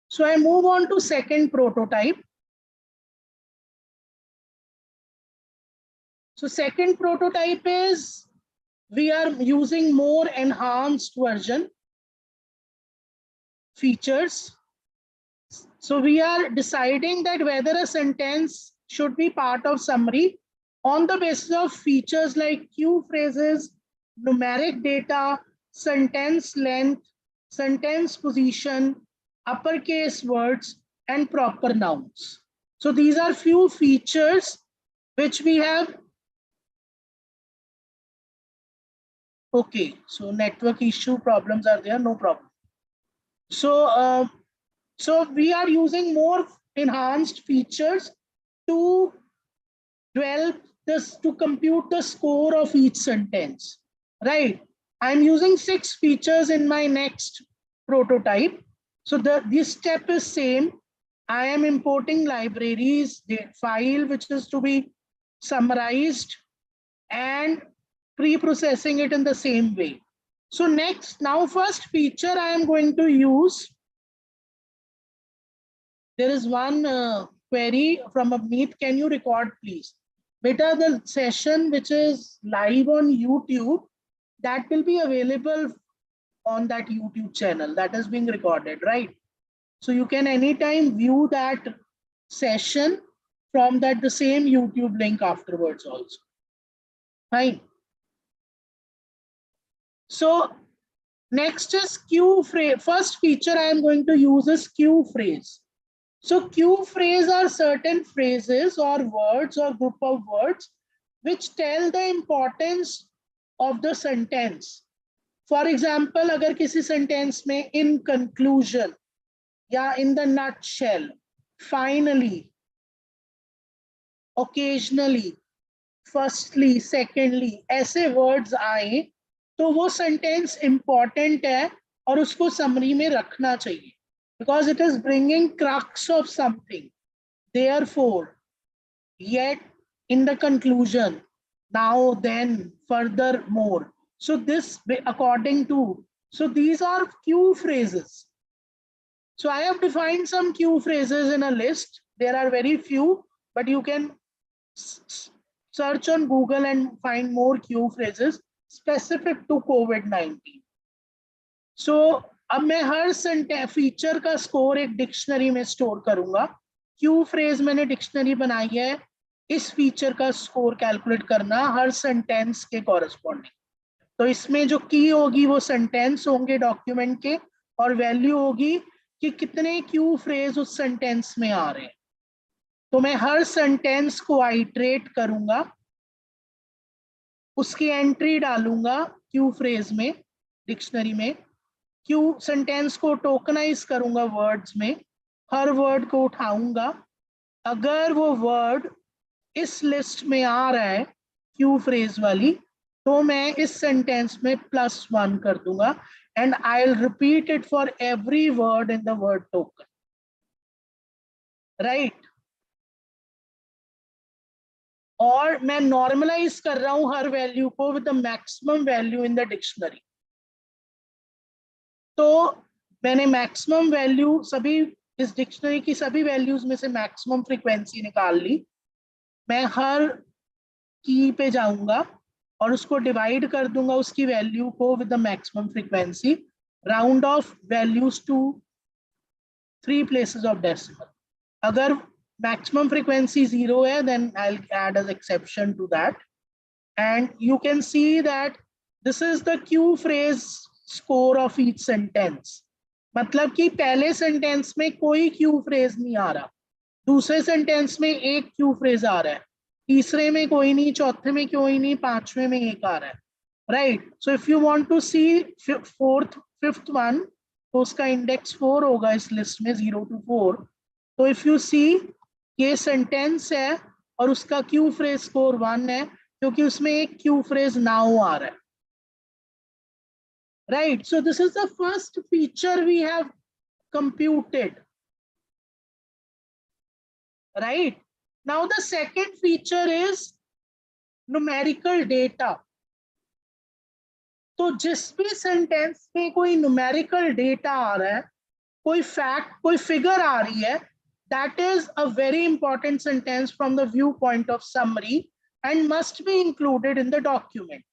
So I move on to second prototype. So second prototype is we are using more enhanced version features. So we are deciding that whether a sentence should be part of summary on the basis of features like cue phrases, numeric data, sentence length, sentence position, uppercase words, and proper nouns. So these are few features which we have. Okay, so network issue problems are there, no problem. So so we are using more enhanced features to develop this, to compute the score of each sentence, right? I'm using 6 features in my next prototype. So this step is same. I am importing libraries, the file which is to be summarized, and pre-processing it in the same way. So now first feature I am going to use. There is one query from Abneet. Can you record, please? Beta, the session which is live on YouTube, that will be available on that YouTube channel that is being recorded, right? So you can anytime view that session from the same YouTube link afterwards also. Fine. So next is cue phrase. First feature I am going to use is cue phrase. So cue phrase are certain phrases or words or group of words which tell the importance of the sentence. For example, अगर किसी sentence में in conclusion या in the nutshell, finally, occasionally, firstly, secondly, ऐसे words आए तो वो sentence important है और उसको summary में रखना चाहिए, because it is bringing crux of something. Therefore, yet, in the conclusion, now, then, furthermore. So this according to, so these are cue phrases. So I have defined some Q phrases in a list. There are very few, but you can search on Google and find more Q phrases specific to COVID-19. So अब मैं हर feature का score एक dictionary में store करूंगा. Q phrase मैंने dictionary बनाई है. इस फीचर का स्कोर कैलकुलेट करना हर सेंटेंस के कॉरेस्पॉन्डिंग. तो इसमें जो की होगी वो सेंटेंस होंगे डॉक्यूमेंट के, और वैल्यू होगी कि कितने क्यू फ्रेज उस सेंटेंस में आ रहे हैं. तो मैं हर सेंटेंस को आइटरेट करूंगा, उसकी एंट्री डालूंगा क्यू फ्रेज में डिक्शनरी में. क्यू सेंटेंस को टोकनाइज करूंगा वर्ड्स में. हर वर्ड को उठाऊंगा. अगर वो वर्ड इस लिस्ट में आ रहा है क्यू फ्रेज वाली, तो मैं इस सेंटेंस में +1 कर दूंगा. And I will repeat it for every word in the word token. Right. और मैं नॉर्मलाइज कर रहा हूं हर वैल्यू को with the maximum value in the dictionary. तो मैंने मैक्सिमम वैल्यू सभी इस डिक्शनरी की सभी वैल्यूज में से मैक्सिमम फ्रीक्वेंसी निकाल ली. मैं हर की पे जाऊंगा और उसको डिवाइड कर दूंगा उसकी वैल्यू को with the maximum frequency. Round off values to 3 places of decimal. अगर maximum frequency 0 है, then I'll add as exception to that. And you can see that this is the Q phrase score of each sentence. मतलब कि पहले sentence में कोई Q phrase नहीं आ रहा, दूसरे सेंटेंस में एक Q phrase आ रहा है, तीसरे में कोई नहीं, चौथे में कोई नहीं, पांचवे में एक आ रहा है. Right. So if you want to see fifth one, तो उसका इंडेक्स 4 होगा इस लिस्ट में 0 to 4. तो इफ यू सी ये सेंटेंस है और उसका क्यू फ्रेज स्कोर 1 है, क्योंकि उसमें एक क्यू फ्रेज नाउ आ रहा है. Right. So this is the first feature we have computed. Right. Now the second feature is numerical data. तो जिस भी सेंटेंस में कोई न्यूमेरिकल डेटा आ रहा है, कोई फैक्ट, कोई फिगर आ रही है, that is a very important sentence from the viewpoint of summary and must be included in the document.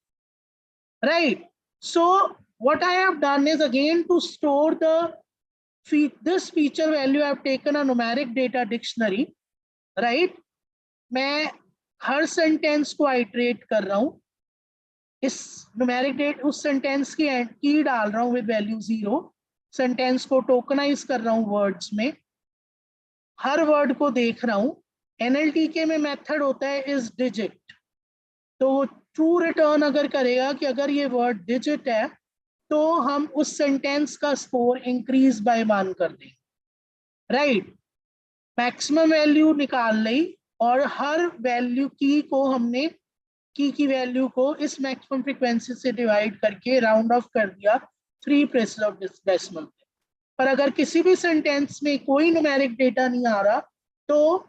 Right. So what I have done is, again, to store this feature value, I have taken a numeric data dictionary. Right. मैं हर sentence को iterate कर रहा हूं. इस numeric date उस sentence की डाल रहा हूं विद वैल्यू 0. सेंटेंस को टोकनाइज कर रहा हूं वर्ड्स में. हर वर्ड को देख रहा हूं. एनएलटीके में मेथड होता है इज डिजिट. तो वो ट्रू रिटर्न अगर करेगा कि अगर ये वर्ड डिजिट है, तो हम उस सेंटेंस का स्कोर इंक्रीज बाय 1 कर देंगे. राइट. मैक्सिमम वैल्यू निकाल ली और हर वैल्यू को हमने की वैल्यू को इस मैक्सिमम फ्रीक्वेंसी से डिवाइड करके राउंड ऑफ कर दिया 3 places of decimal. पर अगर किसी भी सेंटेंस में कोई न्यूमेरिक डेटा नहीं आ रहा, तो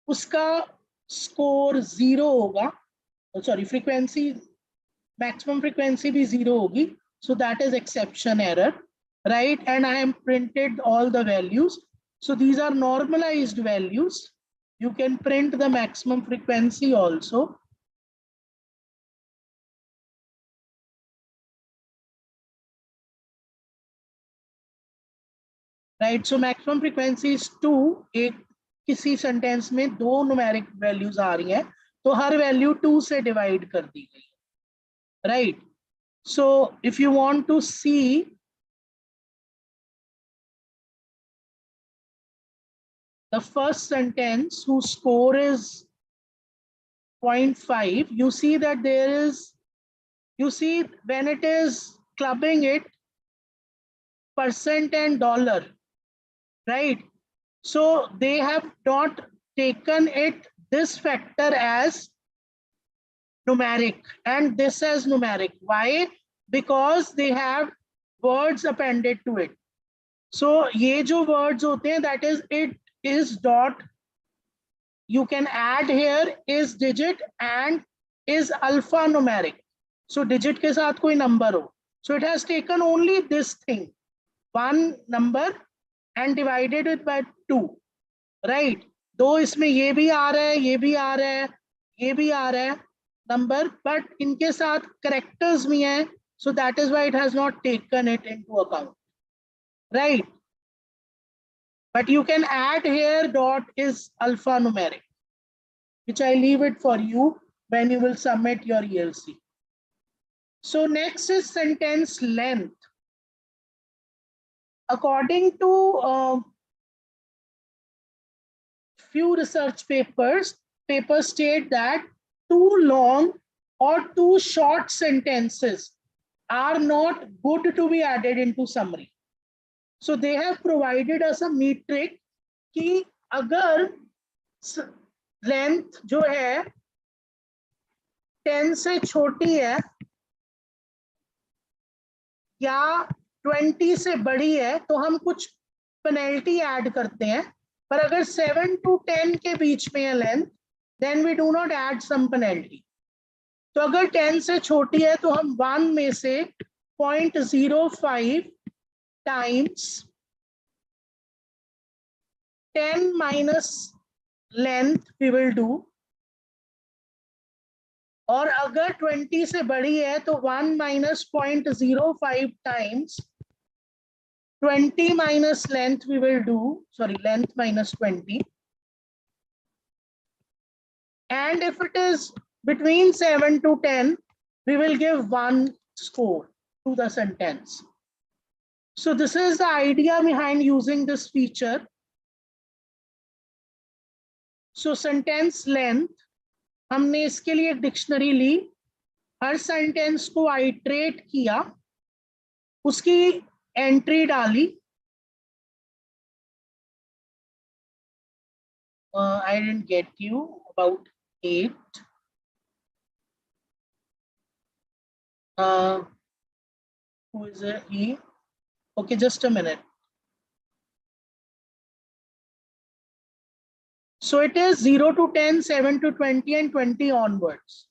उसका स्कोर 0 होगा. सॉरी, फ्रीक्वेंसी, मैक्सिमम फ्रीक्वेंसी भी 0 होगी. So that is exception error. Right. And I am printed all the values. So these are normalized values. You can print the maximum frequency also. Right. So maximum frequency is 2. एक किसी sentence में 2 numeric values आ रही हैं, तो हर value 2 से divide कर दी गई. Right. So if you want to see the first sentence whose score is 0.5, you see that there is, you see when it is clubbing it percent and dollar, right? So they have not taken it, this factor as numeric and this as numeric. Why? Because they have words appended to it. So ये जो words होते हैं, that is it is dot, you can add here is digit and is alphanumeric. So digit के साथ कोई number हो. So it has taken only this thing. one number and divided it by 2, right? दो इसमें ये भी आ रहा है, ये भी आ रहा है, ये भी आ रहा है नंबर, बट इनके साथ करेक्टर्स भी हैं, so that is why it has not taken it into account, right? But you can add here dot is alphanumeric, which I leave it for you when you will submit your ELC. So next is sentence length. According to few research papers state that too long or too short sentences are not good to be added into summary. So they have provided us a metric कि अगर length जो है 10 से छोटी है या 20 से बड़ी है तो हम कुछ पेनल्टी ऐड करते हैं, पर अगर 7 to 10 के बीच में है length, then we do not add some penalty. तो अगर 10 से छोटी है तो हम 1 में से 0.05 times 10 minus length we will do, और अगर 20 से बड़ी है तो 1 माइनस 0.05 times 20 minus length we will do, sorry, length minus 20. And if it is between 7 to 10, we will give 1 score to the sentence. So this is the idea behind using this feature. So sentence length, हमने इसके लिए एक dictionary ली, हर sentence को iterate किया, उसकी entry डाली. I didn't get you about 8. Who is it? He? Okay, just a minute. So it is 0 to 10, 7 to 20, and 20 onwards.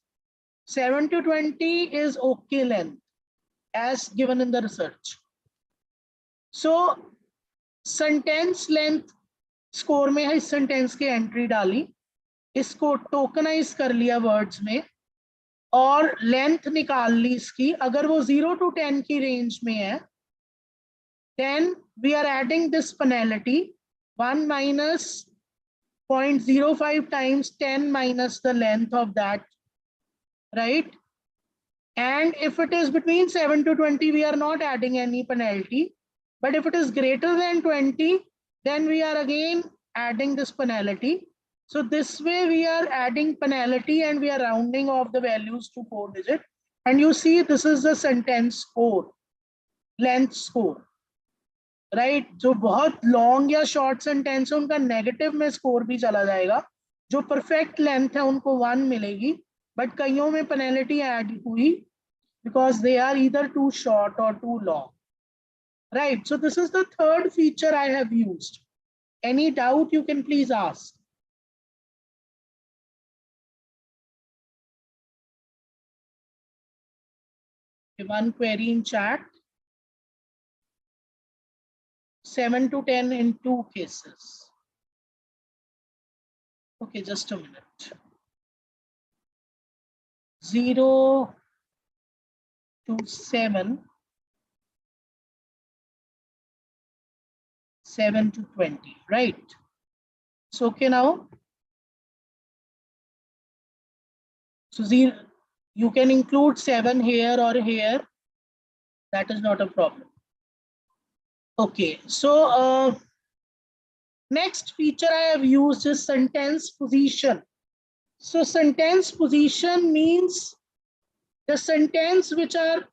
7 to 20 is okay length as given in the research. So sentence length score में है, इस sentence की entry डाली, इसको tokenize कर लिया words में, और length निकाल ली इसकी. अगर वो 0 to 10 की range में है, then we are adding this penalty 1 minus 0.05 times 10 minus the length of that, right? And if it is between 7 to 20, we are not adding any penalty. But if it is greater than 20, then we are again adding this penalty. So this way we are adding penalty and we are rounding off the values to 4 digits. And you see this is the sentence score, length score, right? जो बहुत long या short sentence है उनका negative में score भी चला जाएगा. जो perfect length है उनको 1 मिलेगी, but कईयों में penalty add हुई because they are either too short or too long, right? So this is the third feature I have used. Any doubt you can please ask. One query in chat. 7 to 10 in 2 cases. Okay, just a minute. 0 to 7, 7 to 20, right? So okay now. So 0, you can include 7 here or here. That is not a problem. Okay, so next feature I have used is sentence position. So sentence position means the sentence which are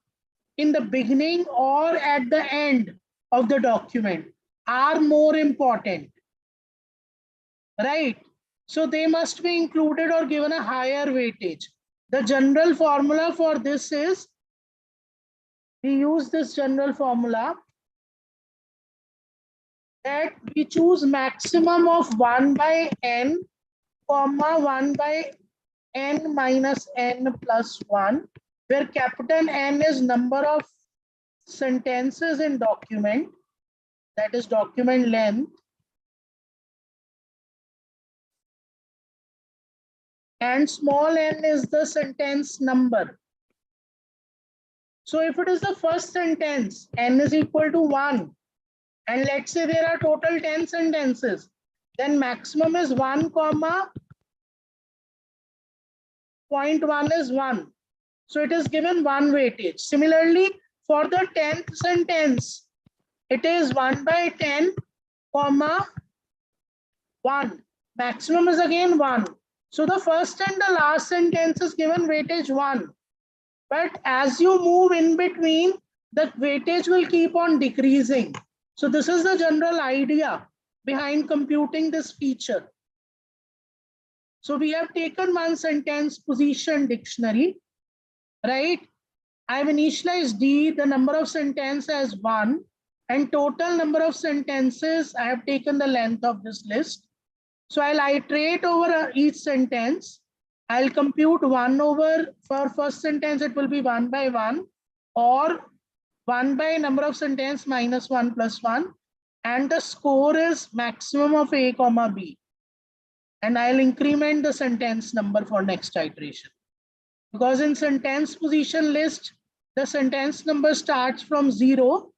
in the beginning or at the end of the document are more important, right? So they must be included or given a higher weightage. The general formula for this is, we use this general formula that we choose maximum of 1 by n, comma 1 by n minus n plus 1, where capital N is number of sentences in document that is document length, and small n is the sentence number. So if it is the first sentence, n is equal to 1, and let's say there are total 10 sentences, then maximum is 1 comma 0.1 is 1. So it is given 1 weightage. Similarly, for the 10th sentence, it is 1 by 10 comma 1. Maximum is again 1. So the first and the last sentence is given weightage 1. But as you move in between, the weightage will keep on decreasing. So this is the general idea behind computing this feature. So we have taken one sentence position dictionary, right? I have initialized D, the number of sentences as 1, and total number of sentences, I have taken the length of this list. So I'll iterate over each sentence. I'll compute 1 over, for first sentence, it will be 1 by 1, or 1 by number of sentence minus 1 plus 1. And the score is maximum of A comma B. And I'll increment the sentence number for next iteration. Because in sentence position list, the sentence number starts from 0.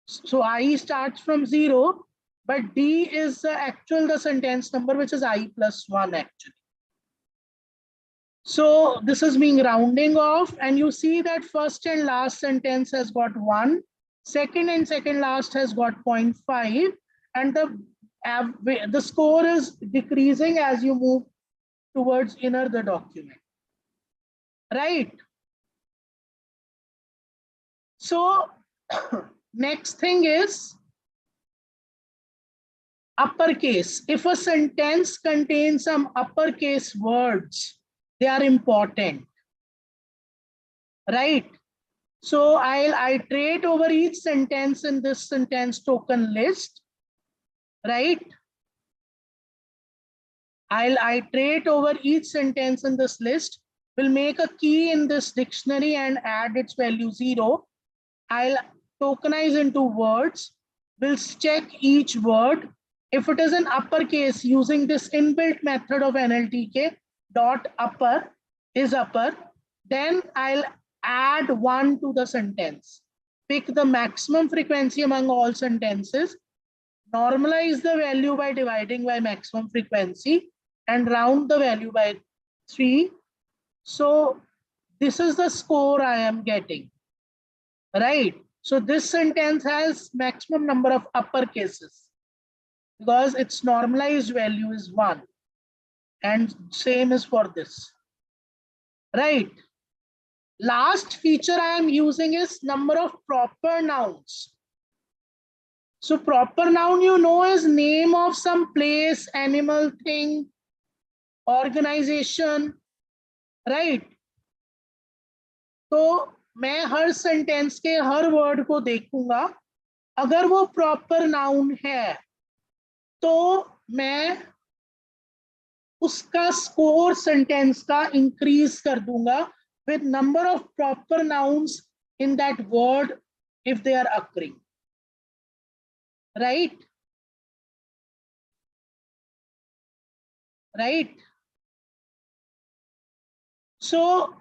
So I starts from 0, but D is the sentence number, which is I plus 1 actually. So this is being rounding off, and you see that first and last sentence has got 1, second and second last has got 0.5, and the score is decreasing as you move towards inner the document, right? So next thing is uppercase. If a sentence contains some uppercase words, they are important, right? So I'll iterate over each sentence in this sentence token list, right? I'll iterate over each sentence in this list. We'll make a key in this dictionary and add its value 0. I'll tokenize into words. We'll check each word. If it is an uppercase, using this inbuilt method of NLTK, dot upper is upper, then I'll add 1 to the sentence. Pick the maximum frequency among all sentences, normalize the value by dividing by maximum frequency, and round the value by 3. So this is the score I am getting, right? So this sentence has maximum number of uppercases because its normalized value is 1, and same is for this, right? Last feature I am using is number of proper nouns. So proper noun, you know, is name of some place, animal, thing, organization, right? तो मैं हर sentence के हर word को देखूंगा, अगर वो proper noun है तो मैं उसका स्कोर सेंटेंस का इंक्रीज कर दूंगा with number of proper nouns in that word if they are occurring, right? Right? So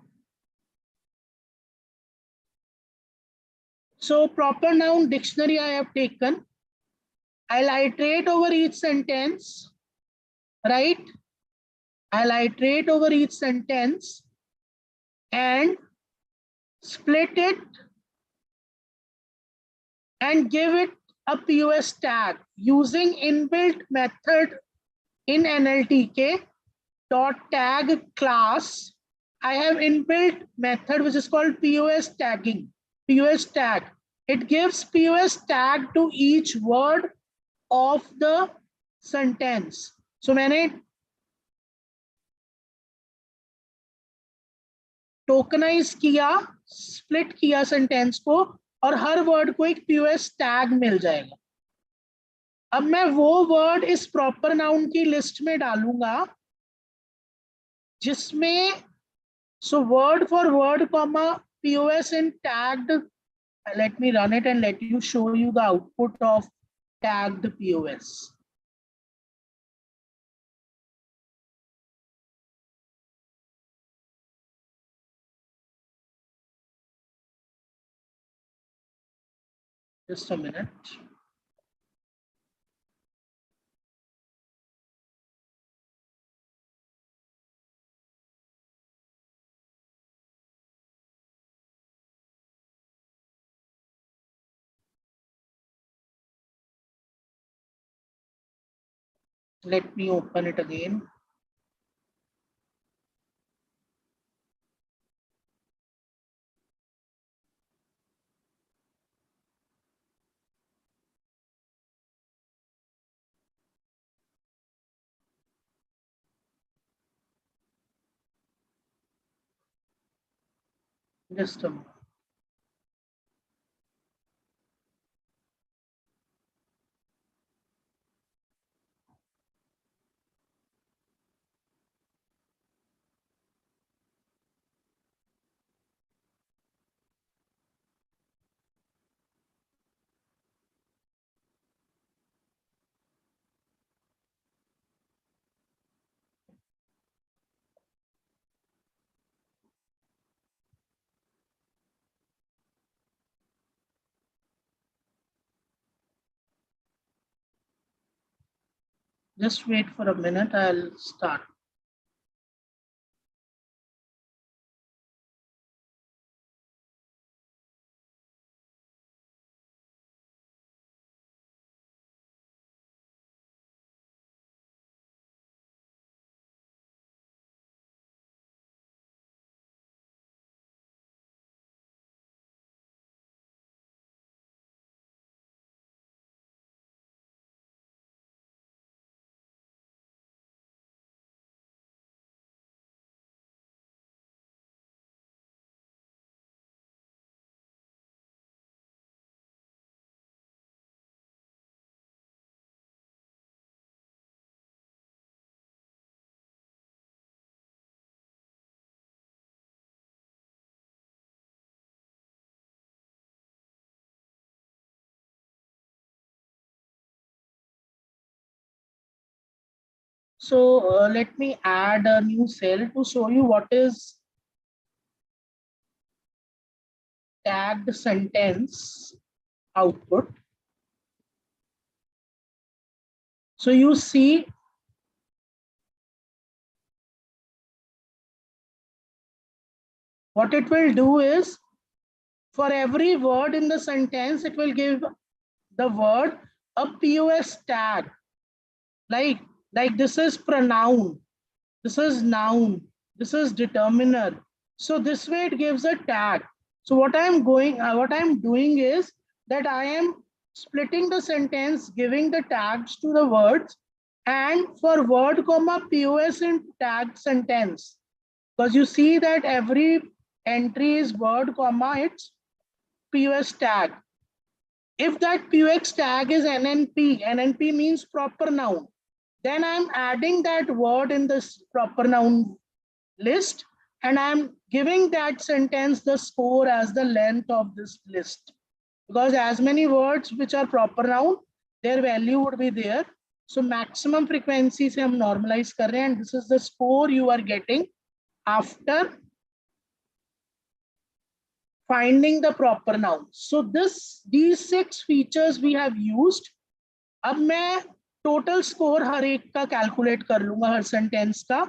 proper noun dictionary I have taken. I'll iterate over each sentence, right? I'll iterate over each sentence and split it and give it a POS tag using inbuilt method in NLTK dot tag class. I have inbuilt method which is called POS tagging. POS tag. It gives POS tag to each word of the sentence. So मैंने tokenise किया, split किया sentence को, और हर word को एक POS tag मिल जाएगा. अब मैं वो वर्ड इस प्रॉपर नाउन की लिस्ट में डालूंगा जिसमें word for word comma POS in tagged Let me run it and let you show you the output of tagged POS. Just a minute. Let me open it again. Just a moment. Just wait for a minute. I'll start. So let me add a new cell to show you what is tagged sentence output. So you see what it will do is, for every word in the sentence, it will give the word a POS tag. Like this is pronoun, this is noun, this is determiner. So this way it gives a tag. So what I'm doing is that I am splitting the sentence, giving the tags to the words, and for word comma POS in tag sentence, because you see that every entry is word comma its POS tag. If that POX tag is NNP, NNP means proper noun, then I'm adding that word in this proper noun list, and I'm giving that sentence the score as the length of this list. Because as many words which are proper noun, their value would be there. So maximum frequency se hum normalize kar rahe hain, and this is the score you are getting after finding the proper noun. So these 6 features we have used. अब मैं total score हर एक का calculate कर लूंगा, हर sentence का.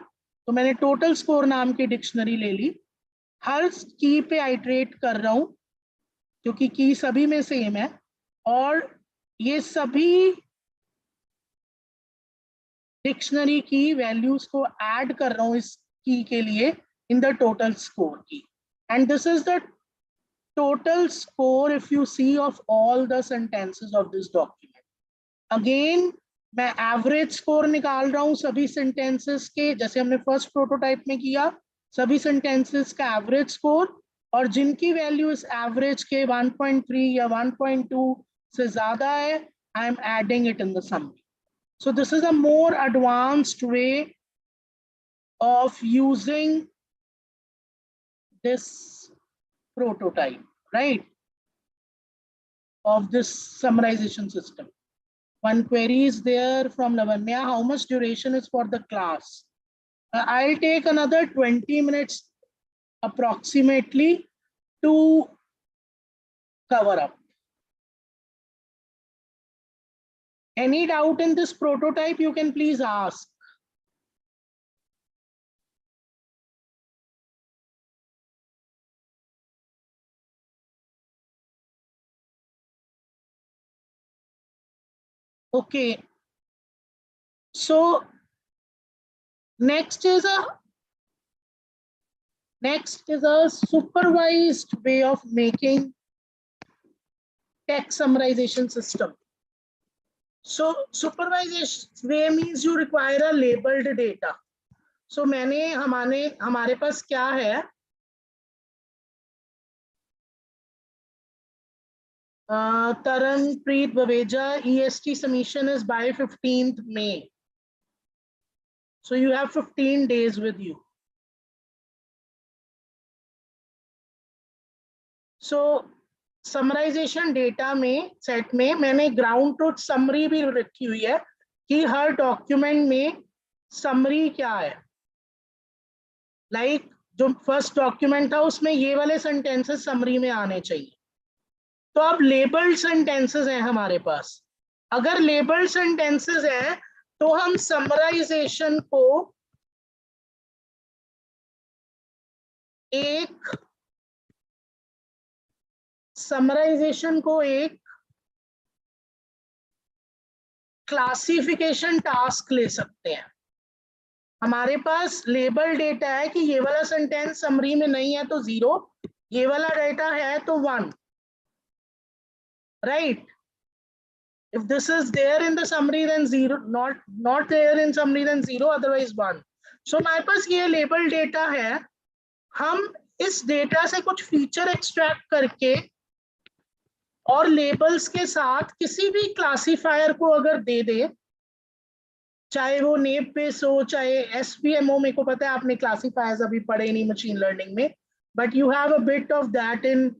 तो मैंने total score नाम की डिक्शनरी ले ली, हर की पे आइटरेट कर रहा हूं क्योंकि की सभी में सेम है, और ये सभी डिक्शनरी की वैल्यूज को ऐड कर रहा हूं इस की के लिए इन द टोटल स्कोर की. And this is the total score if you see of all the sentences of this document. Again मैं एवरेज स्कोर निकाल रहा हूं सभी सेंटेंसेस के, जैसे हमने फर्स्ट प्रोटोटाइप में किया, सभी सेंटेंसेस का एवरेज स्कोर, और जिनकी वैल्यू इस एवरेज के 1.3 या 1.2 से ज्यादा है, I am adding it in the summary. So this is a more advanced way of using this prototype, right? of this summarization system. One query is there from Lavanya. How much duration is for the class? I'll take another 20 minutes approximately to cover up. Any doubt in this prototype, you can please ask. Okay. So next is a supervised way of making text summarization system. So supervised way means you require a labeled data. So हमारे पास क्या है? Taranpreet Baveja, EST submission is by 15th May. So you have 15 days with you. So summarization data में set में मैंने ground truth summary भी रखी हुई है कि हर डॉक्यूमेंट में समरी क्या है. लाइक जो फर्स्ट डॉक्यूमेंट था उसमें ये वाले सेंटेंसेस समरी में आने चाहिए. तो अब लेबल्ड सेंटेंसेस हैं हमारे पास. अगर लेबल्ड सेंटेंसेस हैं तो हम समराइजेशन को एक क्लासिफिकेशन टास्क ले सकते हैं. हमारे पास लेबल डेटा है कि ये वाला सेंटेंस समरी में नहीं है तो 0, ये वाला डेटा है तो 1, right. If this is there in the summary then 0, not there in summary then 0, otherwise 1. So हमारे पास ये लेबल डेटा है. हम इस डेटा से कुछ फीचर एक्सट्रैक्ट करके और लेबल्स के साथ किसी भी क्लासिफायर को अगर दे दे, चाहे वो नेप बेस हो चाहे एसपीएमओ. मेरे को पता है आपने क्लासिफायर्स अभी पढ़े नहीं मशीन लर्निंग में, but you have a bit of that in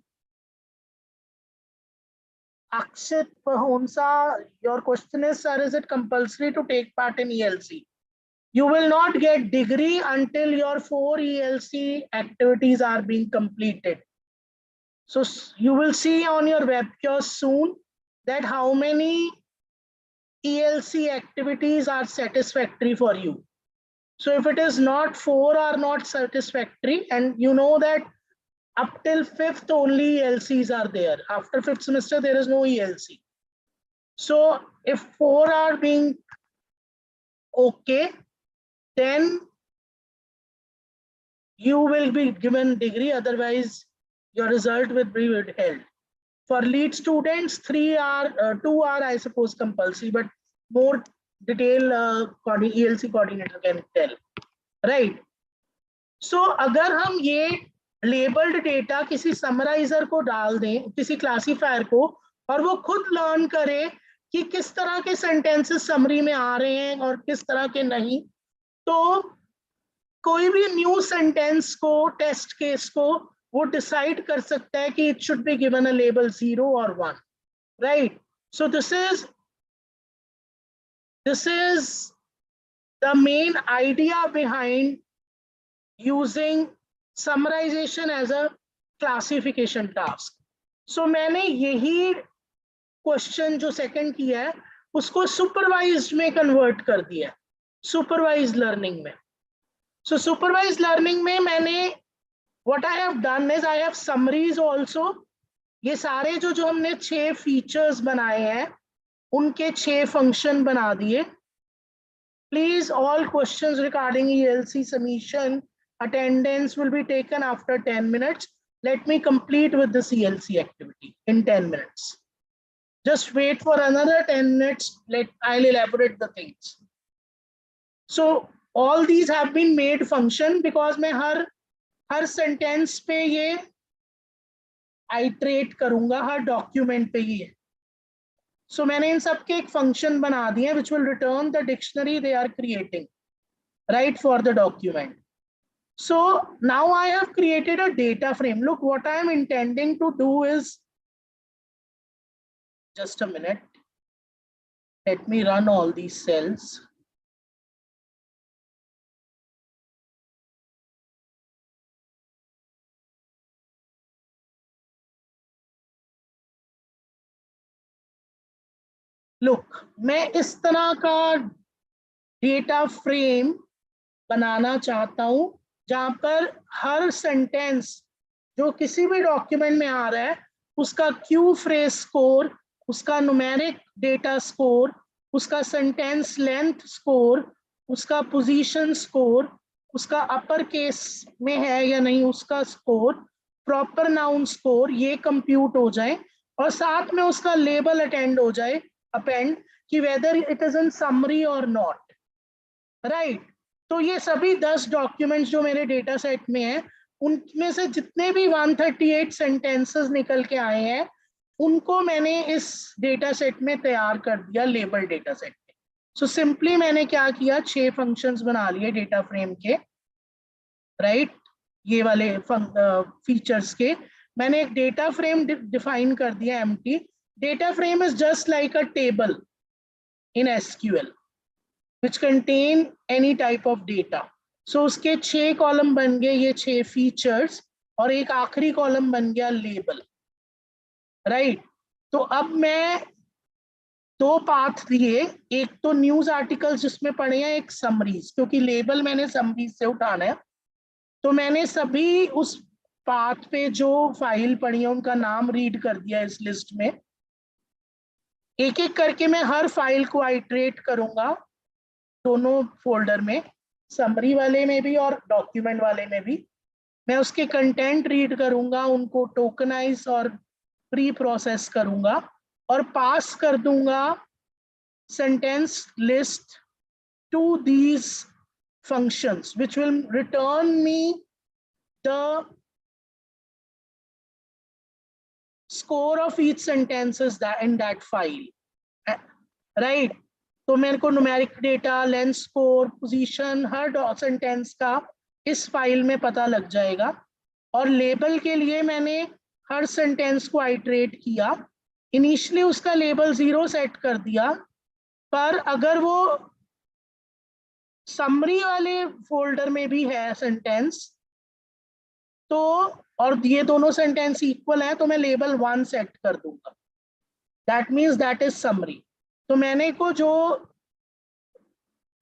Akshit Pahonsa. Your question is, sir, is it compulsory to take part in ELC? You will not get degree until your 4 ELC activities are being completed. So you will see on your web kiosk soon that how many ELC activities are satisfactory for you. So if it is not 4 are not satisfactory, and you know that up till 5th only ELCs are there. After 5th semester there is no ELC. So if 4 are being okay, then you will be given degree, otherwise your result will be withheld. For lead students 2 are I suppose compulsory, but more detail ELC coordinator can tell, right? So अगर हम ये labelled data किसी समराइजर को डाल दें, किसी classifier को, और वो खुद लर्न करे कि किस तरह के सेंटेंसेस समरी में आ रहे हैं और किस तरह के नहीं, तो कोई भी न्यू सेंटेंस को टेस्ट केस को वो डिसाइड कर सकता है कि it should be given a label 0 और 1, right. So this is the main idea behind using summarization as a classification task. So मैंने यही क्वेश्चन जो सेकंड किया है उसको सुपरवाइज्ड में कन्वर्ट कर दिया, सुपरवाइज्ड लर्निंग में. सो सुपरवाइज्ड लर्निंग में मैंने what I have done is I have summaries also. ये सारे जो हमने 6 फीचर्स बनाए हैं उनके 6 फंक्शन बना दिए. Please all questions regarding ELC submission attendance will be taken after 10 minutes. Let me complete with this ELC activity in 10 minutes. Just wait for another 10 minutes. I'll elaborate the things. So all these have been made function because मैं हर sentence पे ये iterate करूंगा, हर document पे ये. So मैंने इन सब के एक function बना दिए which will return the dictionary they are creating, right, for the document. So now I have created a data frame. Look, what I am intending to do is Just a minute. Let me run all these cells. Look, मैं इस तरह का data frame बनाना चाहता हूं जहां पर हर sentence जो किसी भी डॉक्यूमेंट में आ रहा है उसका क्यू फ्रेज स्कोर, उसका न्यूमेरिक डेटा स्कोर, उसका सेंटेंस लेंथ स्कोर, उसका पोजीशन स्कोर, उसका अपर केस में है या नहीं उसका स्कोर, प्रॉपर नाउन स्कोर, ये कंप्यूट हो जाए और साथ में उसका लेबल अटेंड हो जाए, अपेंड, कि whether it is in summary और नॉट, राइट। तो ये सभी 10 डॉक्यूमेंट्स जो मेरे डेटा सेट में है उनमें से जितने भी 138 सेंटेंसेस निकल के आए हैं उनको मैंने इस डेटा सेट में तैयार कर दिया, लेबल डेटा सेट में। सो सिंपली मैंने क्या किया, 6 फंक्शंस बना लिए डेटा फ्रेम के, राइट, ये वाले फीचर्स के। मैंने एक डेटा फ्रेम डिफाइन कर दिया, empty. Data frame is just like a table in SQL which contain any type of data. So उसके 6 कॉलम बन गए, ये 6 फीचर्स, और एक आखिरी कॉलम बन गया लेबल, राइट। तो अब मैं 2 पाथ दिए, एक तो न्यूज आर्टिकल्स जिसमें पढ़े हैं, एक समरीज, क्योंकि लेबल मैंने समरीज से उठाना है। तो मैंने सभी उस पाथ पे जो फाइल पढ़ी है उनका नाम रीड कर दिया इस लिस्ट में। एक एक करके मैं हर फाइल को आइटरेट करूंगा दोनों फोल्डर में, समरी वाले में भी और डॉक्यूमेंट वाले में भी। मैं उसके कंटेंट रीड करूंगा, उनको टोकनाइज और प्री प्रोसेस करूंगा और पास कर दूंगा sentence list to these functions which will return me the score of each sentences that in that file, right। तो मेरे को numeric data, length score, position, हर सेंटेंस का इस फाइल में पता लग जाएगा। और लेबल के लिए मैंने हर सेंटेंस को आइटरेट किया, इनिशियली उसका लेबल 0 सेट कर दिया, पर अगर वो समरी वाले फोल्डर में भी है सेंटेंस तो, और ये दोनों सेंटेंस इक्वल है, तो मैं लेबल 1 सेट कर दूंगा, that means that is summary. तो मैंने को जो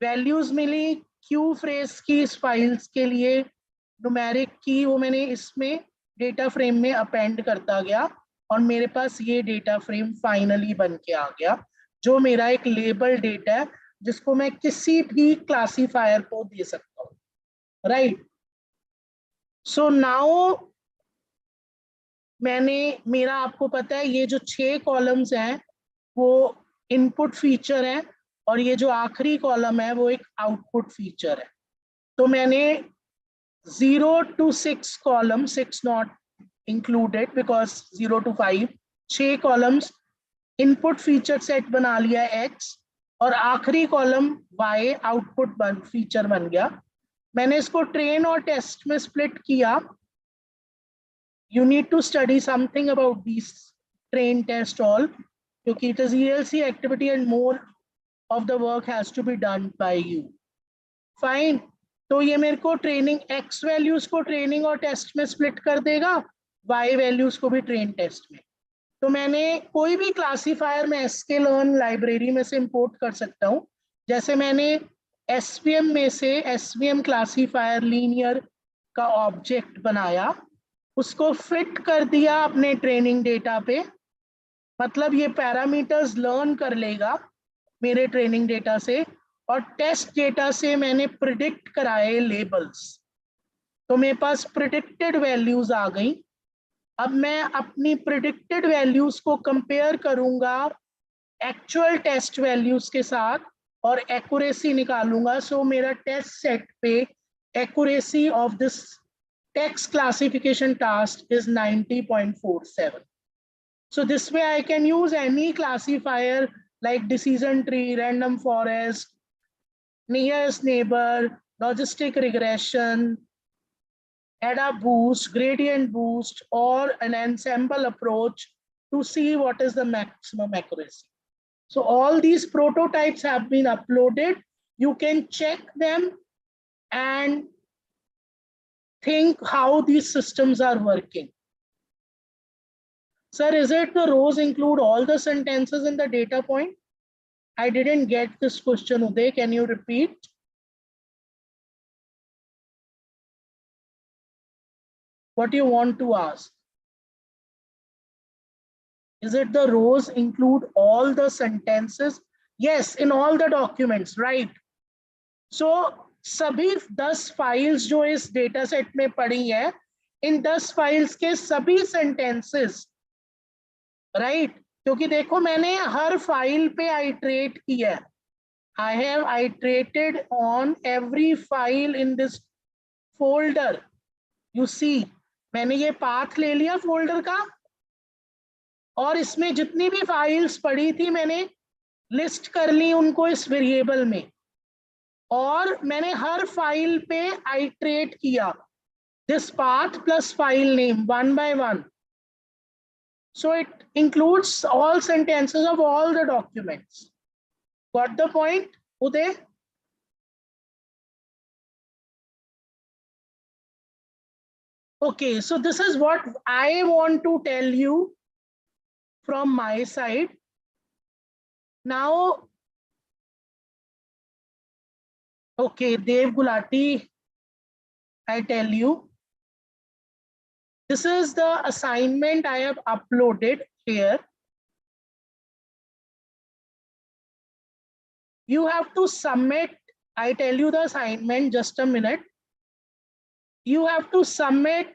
वैल्यूज मिली क्यू फ्रेज की इस फाइल्स के लिए, न्यूमेरिक की, वो मैंने इसमें डेटा फ्रेम में अपेंड करता गया और मेरे पास ये डेटा फ्रेम फाइनली बन के आ गया, जो मेरा एक लेबल डेटा है जिसको मैं किसी भी क्लासीफायर को दे सकता हूँ, राइट। सो नाउ मेरा आपको पता है ये जो 6 कॉलम्स हैं वो इनपुट फीचर है और ये जो आखिरी कॉलम है वो एक आउटपुट फीचर है। तो मैंने 0 to 6 column, 6 not included because 0 to 5, 6 columns input feature set बना लिया X और आखिरी कॉलम Y आउटपुट फीचर बन गया। मैंने इसको ट्रेन और टेस्ट में स्प्लिट किया। You need to study something about these train test all, क्योंकि it is ELC activity and more of the work has to be done by you. Fine. तो ये मेरे को ट्रेनिंग X वैल्यूज को training और test में split कर देगा, Y वैल्यूज को भी ट्रेन टेस्ट में। तो मैंने कोई भी क्लासीफायर में sklearn लाइब्रेरी में से इंपोर्ट कर सकता हूँ। जैसे मैंने SVM में से SVM क्लासीफायर लीनियर का ऑब्जेक्ट बनाया, उसको फिट कर दिया अपने ट्रेनिंग डेटा पे, मतलब ये पैरामीटर्स लर्न कर लेगा मेरे ट्रेनिंग डेटा से, और टेस्ट डेटा से मैंने प्रिडिक्ट कराए लेबल्स, तो मेरे पास प्रिडिक्टेड वैल्यूज आ गई। अब मैं अपनी प्रिडिक्टेड वैल्यूज को कंपेयर करूंगा एक्चुअल टेस्ट वैल्यूज के साथ और एक्यूरेसी निकालूंगा। सो मेरा टेस्ट सेट पे accuracy of this text classification task is 90.47. So this way I can use any classifier like decision tree, random forest, nearest neighbor, logistic regression, ADA boost, gradient boost, or an ensemble approach, to see what is the maximum accuracy. So all these prototypes have been uploaded. You can check them and think how these systems are working. Sir, is it the rows include all the sentences in the data point? I didn't get this question, Uday. Can you repeat? What do you want to ask? Is it the rows include all the sentences? Yes, in all the documents, right? So सभी 10 files जो इस data set में पड़ी है, इन 10 files के सभी sentences, right? क्योंकि देखो मैंने हर फाइल पे आइट्रेट किया है. I have iterated on every file in this folder. You see, मैंने ये पाथ ले लिया फोल्डर का और इसमें जितनी भी फाइल्स पड़ी थी मैंने लिस्ट कर ली उनको इस वेरिएबल में, और मैंने हर फाइल पे आइट्रेट किया this path plus file name one by one. So it includes all sentences of all the documents. Got the point, Uday? Okay, so this is what I want to tell you from my side. Now, okay, Dev Gulati, I tell you, this is the assignment I have uploaded here. You have to submit, I tell you the assignment, just a minute. You have to submit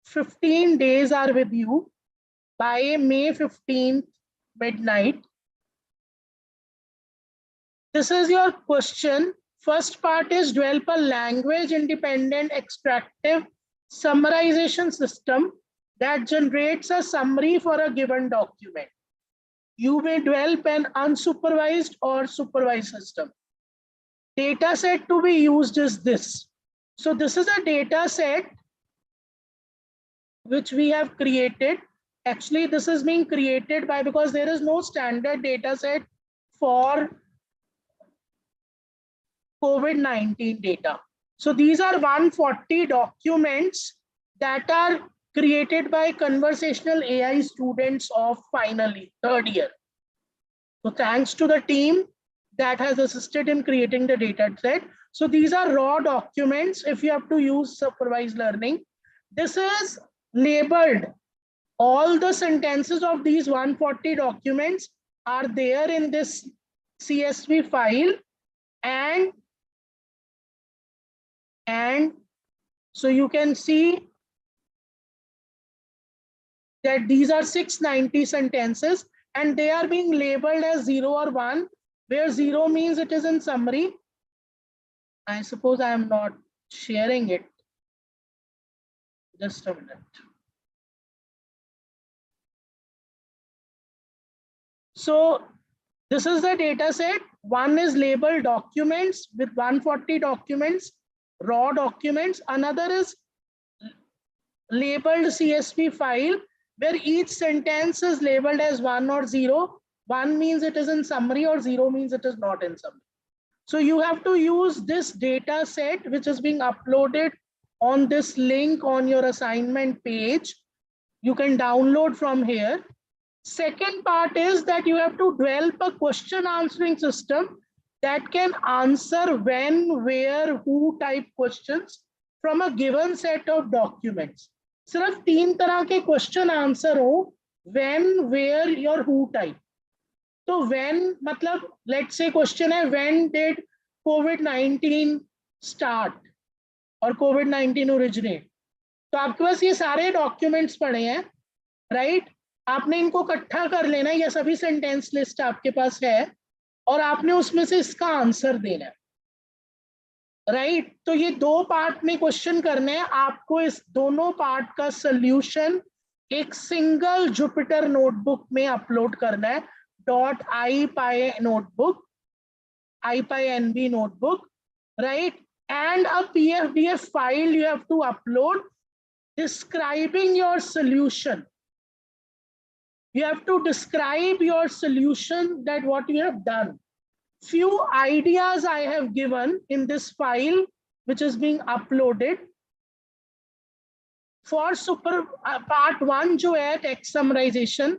15 days are with you by May 15th midnight. This is your question. First part is develop a language independent extractive summarization system that generates a summary for a given document. You may develop an unsupervised or supervised system. Data set to be used is this. So this is a data set which we have created. Actually, this is being created by, because there is no standard data set for COVID-19 data. So these are 140 documents that are created by conversational AI students of finally third year. So thanks to the team that has assisted in creating the data set. So these are raw documents if you have to use supervised learning. This is labeled. All the sentences of these 140 documents are there in this CSV file, and so you can see that these are 690 sentences and they are being labeled as 0 or 1, where 0 means it is in summary. I suppose I am not sharing it. Just a minute. So this is the data set. One is labeled documents with 140 documents, raw documents. Another is labeled CSV file where each sentence is labeled as 1 or 0. 1 means it is in summary or 0 means it is not in summary. So you have to use this data set which is being uploaded on this link on your assignment page. You can download from here. Second part is that you have to develop a question answering system that can answer when, where, who type questions from a given set of documents. सिर्फ 3 तरह के question answer हो, when, where और who type. तो when मतलब let's say question है when did COVID-19 start और COVID-19 originate. तो आपके पास ये सारे डॉक्यूमेंट्स पड़े हैं, राइट? आपने इनको इकट्ठा कर लेना, ये सभी सेंटेंस लिस्ट आपके पास है और आपने उसमें से इसका आंसर देना है, राइट? तो ये 2 पार्ट में क्वेश्चन करने हैं आपको. इस दोनों पार्ट का सॉल्यूशन एक सिंगल जुपिटर नोटबुक में अपलोड करना है. .ipy notebook, ipynb notebook, right? And a pdf file you have to upload describing your solution. You have to describe your solution, that what you have done. Few ideas I have given in this file, which is being uploaded. For part 1 जो है text summarization.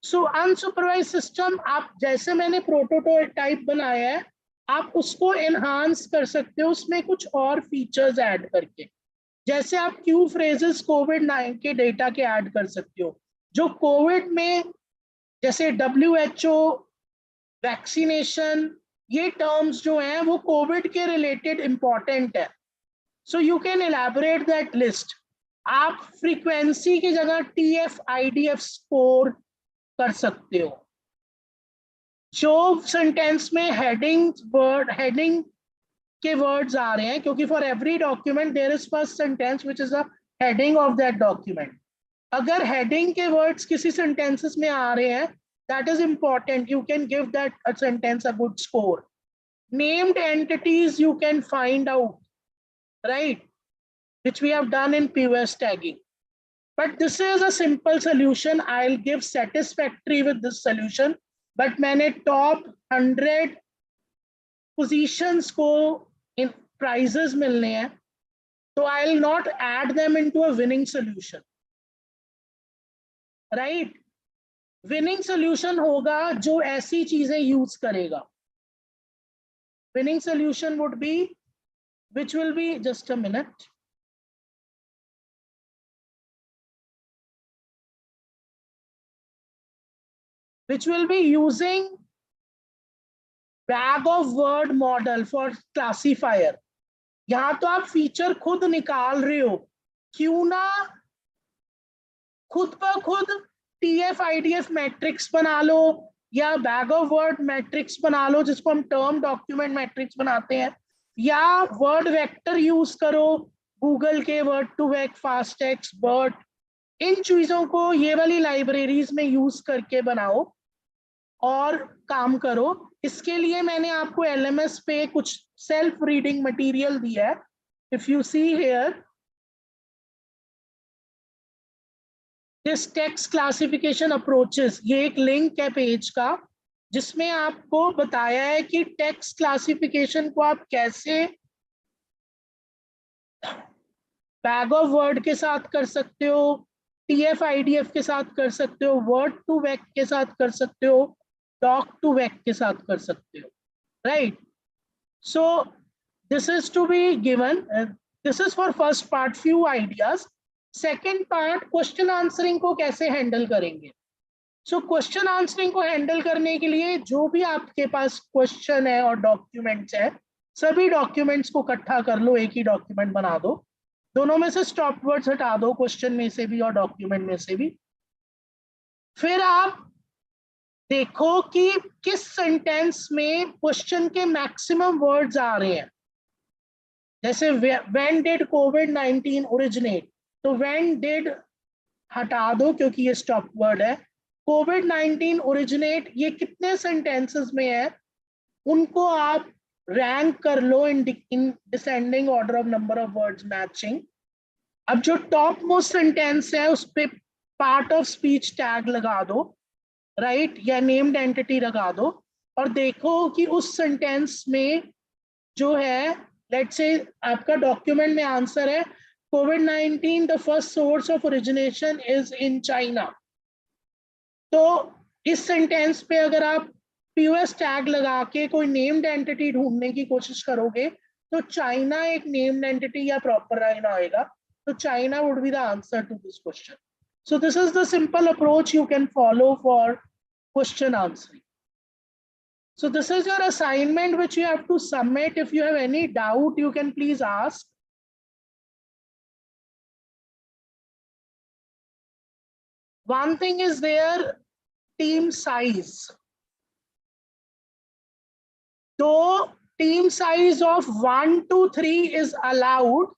So unsupervised system, आप जैसे मैंने prototype बनाया है, आप उसको enhance कर सकते हो उसमें कुछ और फीचर्स ऐड करके. जैसे आप क्यू फ्रेजेस कोविड-19 के डेटा के ऐड कर सकते हो. जो कोविड में जैसे WHO, वैक्सीनेशन, ये टर्म्स जो हैं वो कोविड के रिलेटेड इंपॉर्टेंट है. So you can elaborate that list. आप फ्रीक्वेंसी की जगह TF-IDF स्कोर कर सकते हो. जो सेंटेंस में हेडिंग के वर्ड्स आ रहे हैं, क्योंकि for every document there is first sentence which is the heading of that document. अगर हेडिंग के वर्ड्स किसी सेंटेंसेस में आ रहे हैं, that is important, you can give that a sentence a good score. Named entities you can find out, right, which we have done in POS tagging. But this is a simple solution. I'll give satisfactory with this solution, but मैंने top 100 positions को in prizes मिलने हैं, so I'll not add them into a winning solution, right? Winning solution होगा जो ऐसी चीजें use करेगा. Winning solution would be which will be, just a minute, which will be using bag of word model for classifier. यहां तो आप feature खुद निकाल रहे हो, क्यों ना खुद ब खुद TF-IDF मैट्रिक्स बना लो या बैग ऑफ वर्ड मैट्रिक्स बना लो, जिसको हम टर्म डॉक्यूमेंट मैट्रिक्स बनाते हैं, या वर्ड वेक्टर यूज करो, गूगल के word two vec, fast text, BERT. इन चीजों को ये वाली लाइब्रेरीज में यूज करके बनाओ और काम करो. इसके लिए मैंने आपको LMS पे कुछ सेल्फ रीडिंग मटेरियल दिया है. If you see here, this text classification approaches, ये एक लिंक है पेज का जिसमें आपको बताया है कि टेक्स्ट क्लासिफिकेशन को आप कैसे बैग ऑफ वर्ड के साथ कर सकते हो, TF-IDF के साथ कर सकते हो, वर्ड टू वेक के साथ कर सकते हो, डॉक टू वेक के साथ कर सकते हो, right? So this is to be given. This is for first part, few ideas. Second part, question answering को कैसे हैंडल करेंगे. सो क्वेश्चन आंसरिंग को हैंडल करने के लिए जो भी आपके पास क्वेश्चन है और डॉक्यूमेंट्स है, सभी डॉक्यूमेंट्स को इकट्ठा कर लो, एक ही डॉक्यूमेंट बना दो. दोनों में से स्टॉप वर्ड्स हटा दो, क्वेश्चन में से भी और डॉक्यूमेंट में से भी. फिर आप देखो कि किस सेंटेंस में क्वेश्चन के मैक्सिमम वर्ड्स आ रहे हैं. जैसे व्हेन डिड COVID-19 ओरिजिनेट, तो व्हेन डिड हटा दो क्योंकि ये स्टॉप वर्ड है. COVID-19 ओरिजिनेट, ये कितने सेंटेंसेस में है, उनको आप रैंक कर लो in descending order of number of words matching. अब जो टॉप मोस्ट सेंटेंस है उस पे पार्ट ऑफ स्पीच टैग लगा दो, राइट, या नेम्ड एंटिटी लगा दो, और देखो कि उस सेंटेंस में जो है, लेट्स से आपका डॉक्यूमेंट में आंसर है COVID-19 the first source of origination is in China. तो इस सेंटेंस पे अगर आप POS टैग लगा के कोई नेम्ड एंटिटी ढूंढने की कोशिश करोगे तो चाइना एक नेम्ड एंटिटी या प्रॉपर लाइन आएगा. तो China would be the answer to this question. So this is the simple approach you can follow for question answering. So this is your assignment which you have to submit. If you have any doubt, you can please ask. One thing is there, team size. So team size of 1 to 3 is allowed,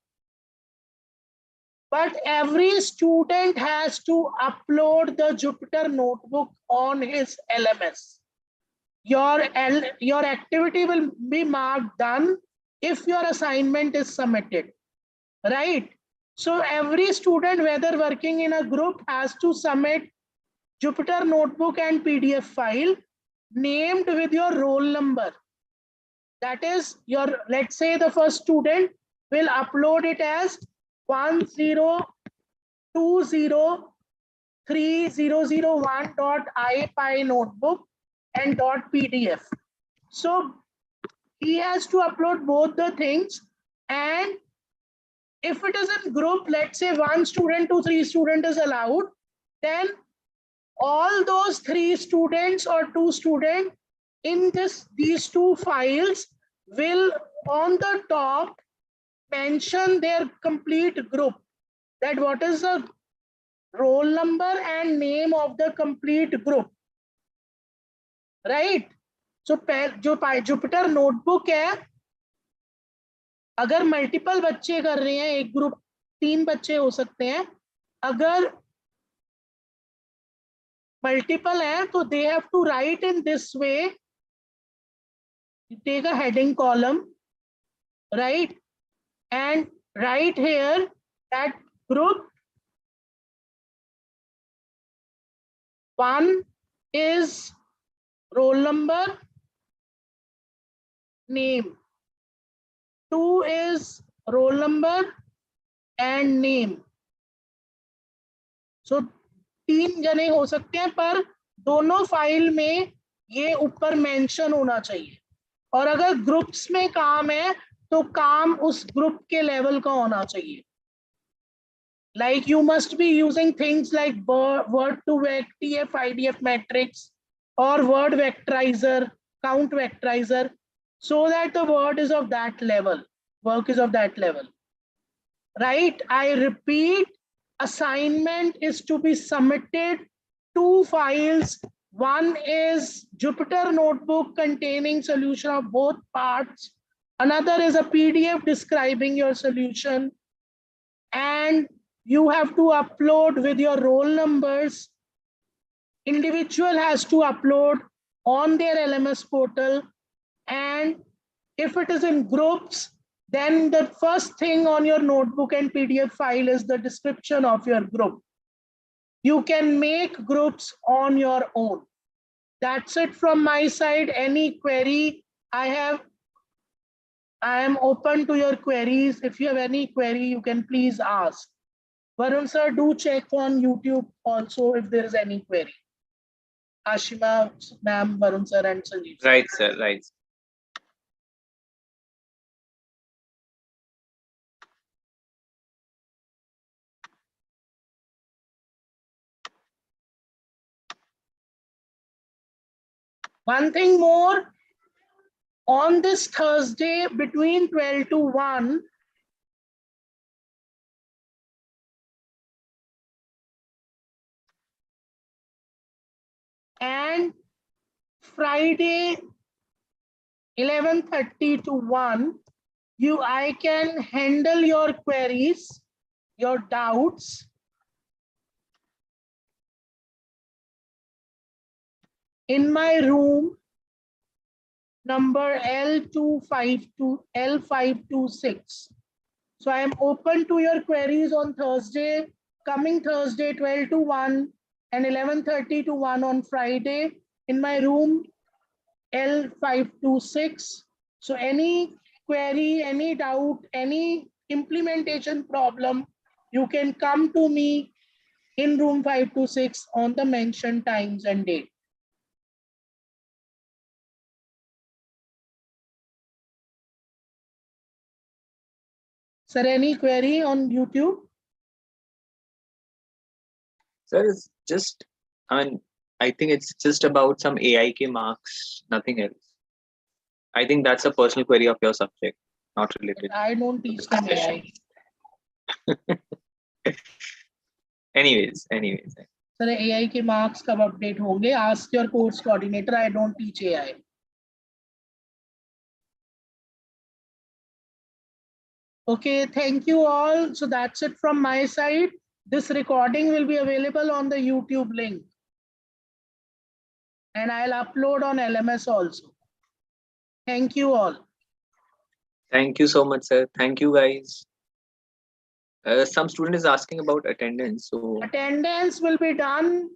but every student has to upload the Jupyter notebook on his LMS. Your activity will be marked done if your assignment is submitted, right? So every student, whether working in a group, has to submit Jupyter notebook and PDF file named with your roll number. That is your, let's say the first student will upload it as 10203001.ipy notebook and .pdf. So he has to upload both the things, and if it is in group, let's say 1 student to 3 student is allowed, then all those 3 students or 2 students in these 2 files will on the top mention their complete group, that what is the roll number and name of the complete group, right? So जो Jupyter notebook है, अगर multiple बच्चे कर रहे हैं, एक group 3 बच्चे हो सकते हैं, अगर मल्टीपल है तो they have to write in this way. Take a heading column, right, and write here that group 1 is roll number, name, 2 is roll number and name. So 3 जने हो सकते हैं, पर दोनों फाइल में ये ऊपर मेंशन होना चाहिए, और अगर ग्रुप्स में काम है तो काम उस ग्रुप के लेवल का होना चाहिए. Like you must be using things like word to vec, TF, IDF matrix, or word vectorizer, count vectorizer, so that the word is of that level, work is of that level. Right? I repeat, assignment is to be submitted 2 files. One is Jupyter notebook containing solution of both parts. Another is a PDF describing your solution. And you have to upload with your roll numbers. Individual has to upload on their LMS portal. And if it is in groups, then the first thing on your notebook and PDF file is the description of your group. You can make groups on your own. That's it from my side. Any query I am open to your queries. If you have any query, you can please ask. Varun sir, do check on YouTube also if there is any query. Ashima ma'am, Varun sir and Sanjeev. Right, sir. Right. One thing more, on this Thursday between 12 to 1, and Friday 11:30 to 1, I can handle your queries, your doubts. In my room number L526. So I am open to your queries on Thursday, coming Thursday 12 to 1 and 11:30 to 1 on Friday in my room L526. So any query, any doubt, any implementation problem, you can come to me in room 526 on the mentioned times and date. Sir, any query on YouTube? Sir, it's just, I think it's just about some AIK marks, nothing else. I think that's a personal query of your subject, not related. I don't teach them AI. Anyways. Sir, AI के marks कब update होंगे? Ask your course coordinator. I don't teach AI. Okay, thank you all. So that's it from my side. This recording will be available on the YouTube link. And I'll upload on LMS also. Thank you all. Thank you so much, sir. Thank you, guys. Some student is asking about attendance. So attendance will be done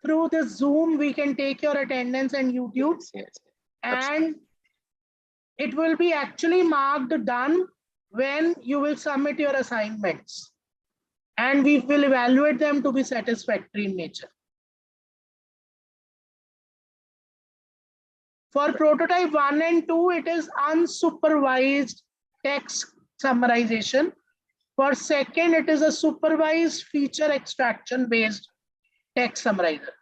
through the Zoom, we can take your attendance and YouTube, Yes. and it will be actually marked done when you will submit your assignments, and we will evaluate them to be satisfactory in nature. For prototype 1 and 2, it is unsupervised text summarization. For second, it is a supervised feature extraction based text summarizer.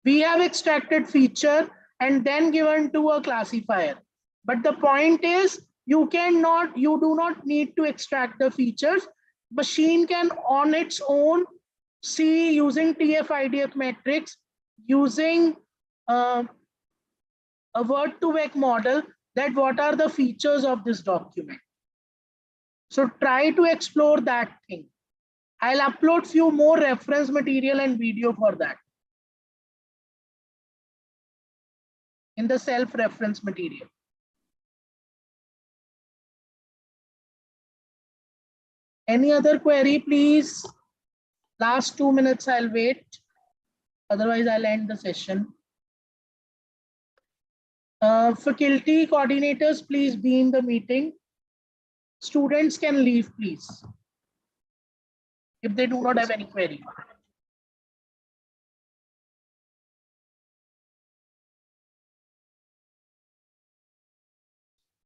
We have extracted feature and then given to a classifier. But the point is, you do not need to extract the features. Machine can on its own see using TF-IDF metrics, using a word-to-vec model, that what are the features of this document. So try to explore that thing. I'll upload few more reference material and video for that in the self-reference material. Any other query, please? Last 2 minutes, I'll wait. Otherwise, I'll end the session. Faculty coordinators, please be in the meeting. Students can leave, please, if they do not have any query.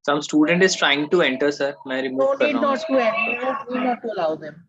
Some student is trying to enter, sir. May I remove? No need not to enter. No need not to allow them.